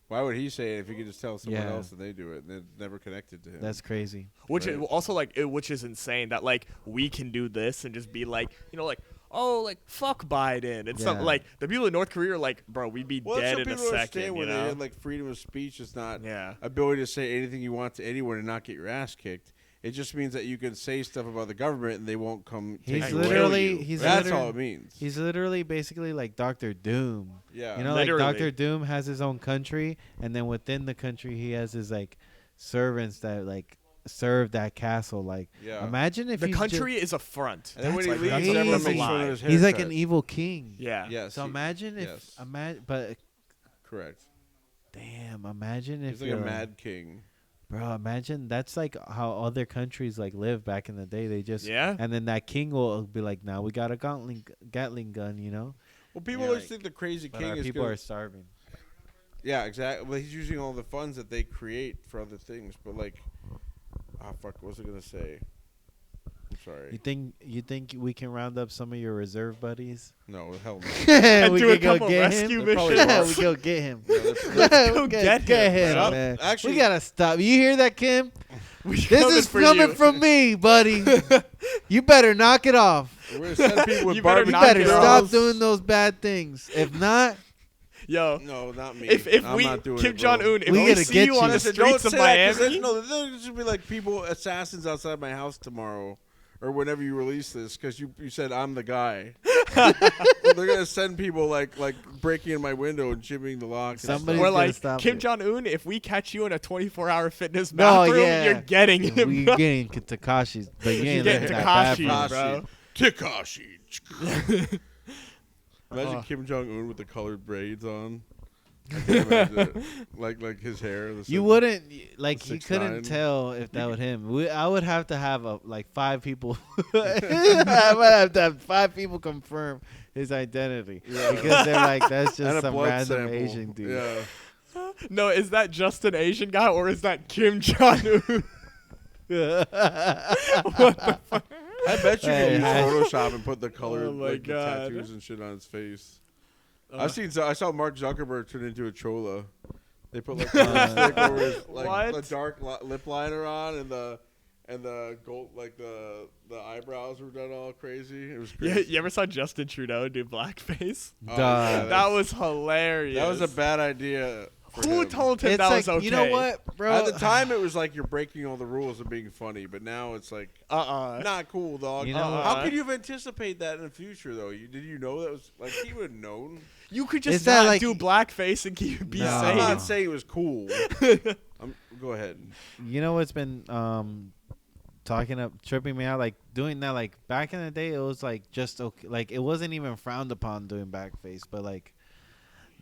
Why would he say it if he could just tell someone Yeah. else and they do it and they're never connected to him? That's crazy. Which Right. is also like which is insane that like we can do this and just be like, you know, like, oh, like fuck Biden and stuff. Yeah. Like the people in North Korea are like, bro, we'd be well, dead some in a people understand second. where You they know? have like freedom of speech is not Yeah. ability to say anything you want to anyone and not get your ass kicked. It just means that you can say stuff about the government and they won't come. He's take you away. literally- he's That's literally- all it means. He's literally basically like Doctor Doom. Yeah. You know, Literally. like Doctor Doom has his own country, and then within the country, he has his like servants that like serve that castle. Like, Yeah. imagine if The he's country is a front. And then when he That's leaves, like everyone crazy. makes fun of his he's like haircut. an evil king. Yeah. Yes. So imagine if yes. but Correct. damn, imagine if He's like a you're mad king. bro. Imagine that's like how other countries like live back in the day. They just Yeah. and then that king will be like, now we got a Gatling gun, you know. Well, people Yeah, always like- think the crazy But king our is people gonna, are starving. Yeah, exactly. Well, he's using all the funds that they create for other things, but like, fuck. What was I gonna say? I'm sorry. You think we can round up some of your reserve buddies? No, hell no. And we do a can go couple get rescue him. They're probably Yeah, worse. we go get him. Let's go get him, him, bro. man. Actually- we gotta stop. You hear that, Kim? This This is coming from me, buddy. You better knock it off. We're gonna send people with You better You barbecue knock better it grills. stop off. doing those bad things. If not, Yo, No, not me. if I'm we not doing Kim it, bro. Jong Un, if We we gotta see get you on you. the Listen, streets of say that, 'cause Miami, no, there should be like people, assassins outside my house tomorrow, or whenever you release this, because you said I'm the guy. Well, they're gonna send people like breaking in my window and chipping the locks. and Somebody's we're stuff. gonna like stop Kim it. Jong Un. If we catch you in a 24-hour fitness No, bathroom, yeah. you're getting him. we bro. getting Takashi's, but you ain't getting letting that Tekashi, bathroom. bro. Tekashi. Imagine Oh. Kim Jong Un with the colored braids on. I can imagine it. like his hair. You wouldn't like. You 6'9". couldn't tell if that would him. I would have to have like 5 people. I would have to have 5 people confirm his identity Yeah. because they're like that's and just a some blood random sample. Asian dude. Yeah. No, is that just an Asian guy or is that Kim Jong Un? I bet you Hey, can use I- Photoshop and put the color, Oh my like the God. tattoos and shit on his face. Uh, I saw Mark Zuckerberg turn into a chola. They put like lipstick over his like What? the dark lip liner on and the gold like the eyebrows were done all crazy. It was Yeah, crazy. you ever saw Justin Trudeau do blackface? Oh, Duh. yeah, That was hilarious. that was a bad idea. For Who him. told him It's that like was okay? you know what, bro? At the time, it was like you're breaking all the rules of being funny, but now it's like not cool, dog. You know How what? could you have anticipated that in the future, though? Did you know that was like he would have known? You could Is just that not like- do blackface and keep be No. I'm not safe. saying it was cool. Go ahead. You know what's been tripping me out, like doing that, like back in the day it was like just okay, like it wasn't even frowned upon doing backface, but like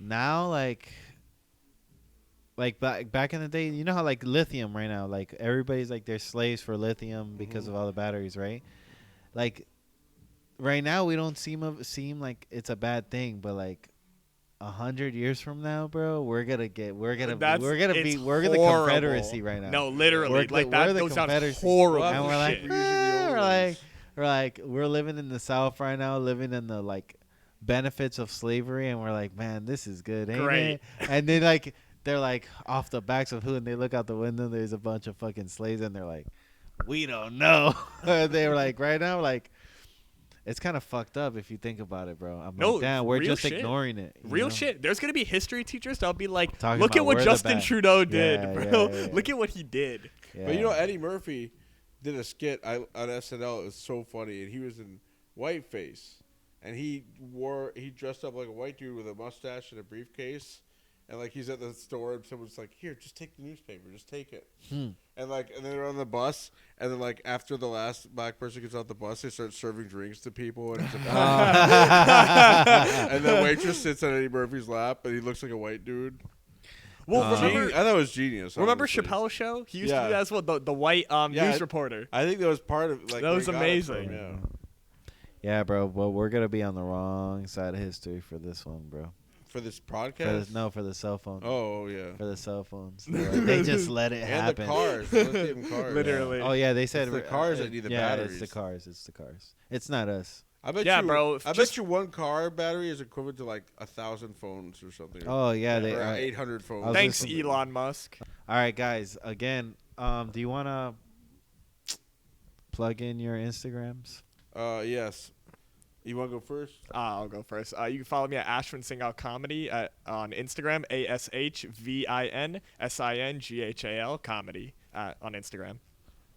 now like back in the day, you know how like lithium right now, like everybody's like they're slaves for lithium because of all the batteries, right? Like right now we don't seem like it's a bad thing, but like 100 years from now, bro, we're gonna be It's we're the horrible. Confederacy right now. No, literally, We're like that the goes down Confederacy. horrible. Well, And we're like, shit, we're using the old we're like, we're living in the South right now, living in the like benefits of slavery, and we're like, man, this is good, ain't Great. it? And then like they're like off the backs of who, and they look out the window, there's a bunch of fucking slaves, and they're like, we don't know. They were like, right now, like. It's kind of fucked up if you think about it, bro. I'm No, like, damn, we're real just shit. ignoring it. you Real know? shit. There's gonna be history teachers that'll be like, Talking look at about what we're the Justin bad. Trudeau did, Yeah, bro. yeah. Look at what he did. Yeah. But you know, Eddie Murphy did a skit on SNL. It was so funny, and he was in whiteface, and he dressed up like a white dude with a mustache and a briefcase, and like he's at the store, and someone's like, "Here, just take the newspaper, just take it." And then they're on the bus, and then like after the last black person gets off the bus, they start serving drinks to people, and it's and the waitress sits on Eddie Murphy's lap, and he looks like a white dude. Well, I remember thought it was genius. remember honestly. Chappelle's show? He used to Yeah. do that as well. The white Yeah, news I- reporter. I think that was part of like That where was he got it amazing. from, yeah. Yeah, bro. Well, we're gonna be on the wrong side of history for this one, bro. For this For podcast. for the cell phone. Oh yeah. For the cell phones, they just let it And happen. the cars, lithium cars. Literally. Oh yeah, they said It's the cars that need the yeah, batteries. it's the cars. It's the cars. It's not us. I bet Yeah, you, bro, I just- bet you one car battery is equivalent to like 1,000 phones or something. Oh yeah, they. or 800 phones. I was Thanks, listening- Elon Musk. All right, guys. Again, do you wanna plug in your Instagrams? Yes. You want to go first? I'll go first. You can follow me at Ashwin Singhal Comedy on Instagram, ASHVINSINGHAL Comedy on Instagram.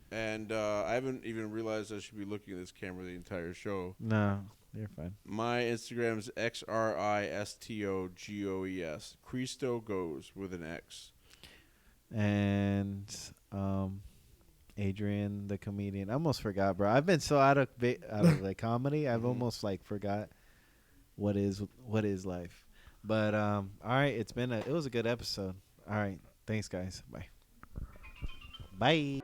And I haven't even realized I should be looking at this camera the entire show. No, you're fine. My Instagram is XRISTOGOES. Cristo Goes with an X. And Adrian, the comedian. I almost forgot, bro. I've been so out of like comedy. I've almost like forgot what is life. But all right, it was a good episode. All right, thanks guys. Bye. Bye.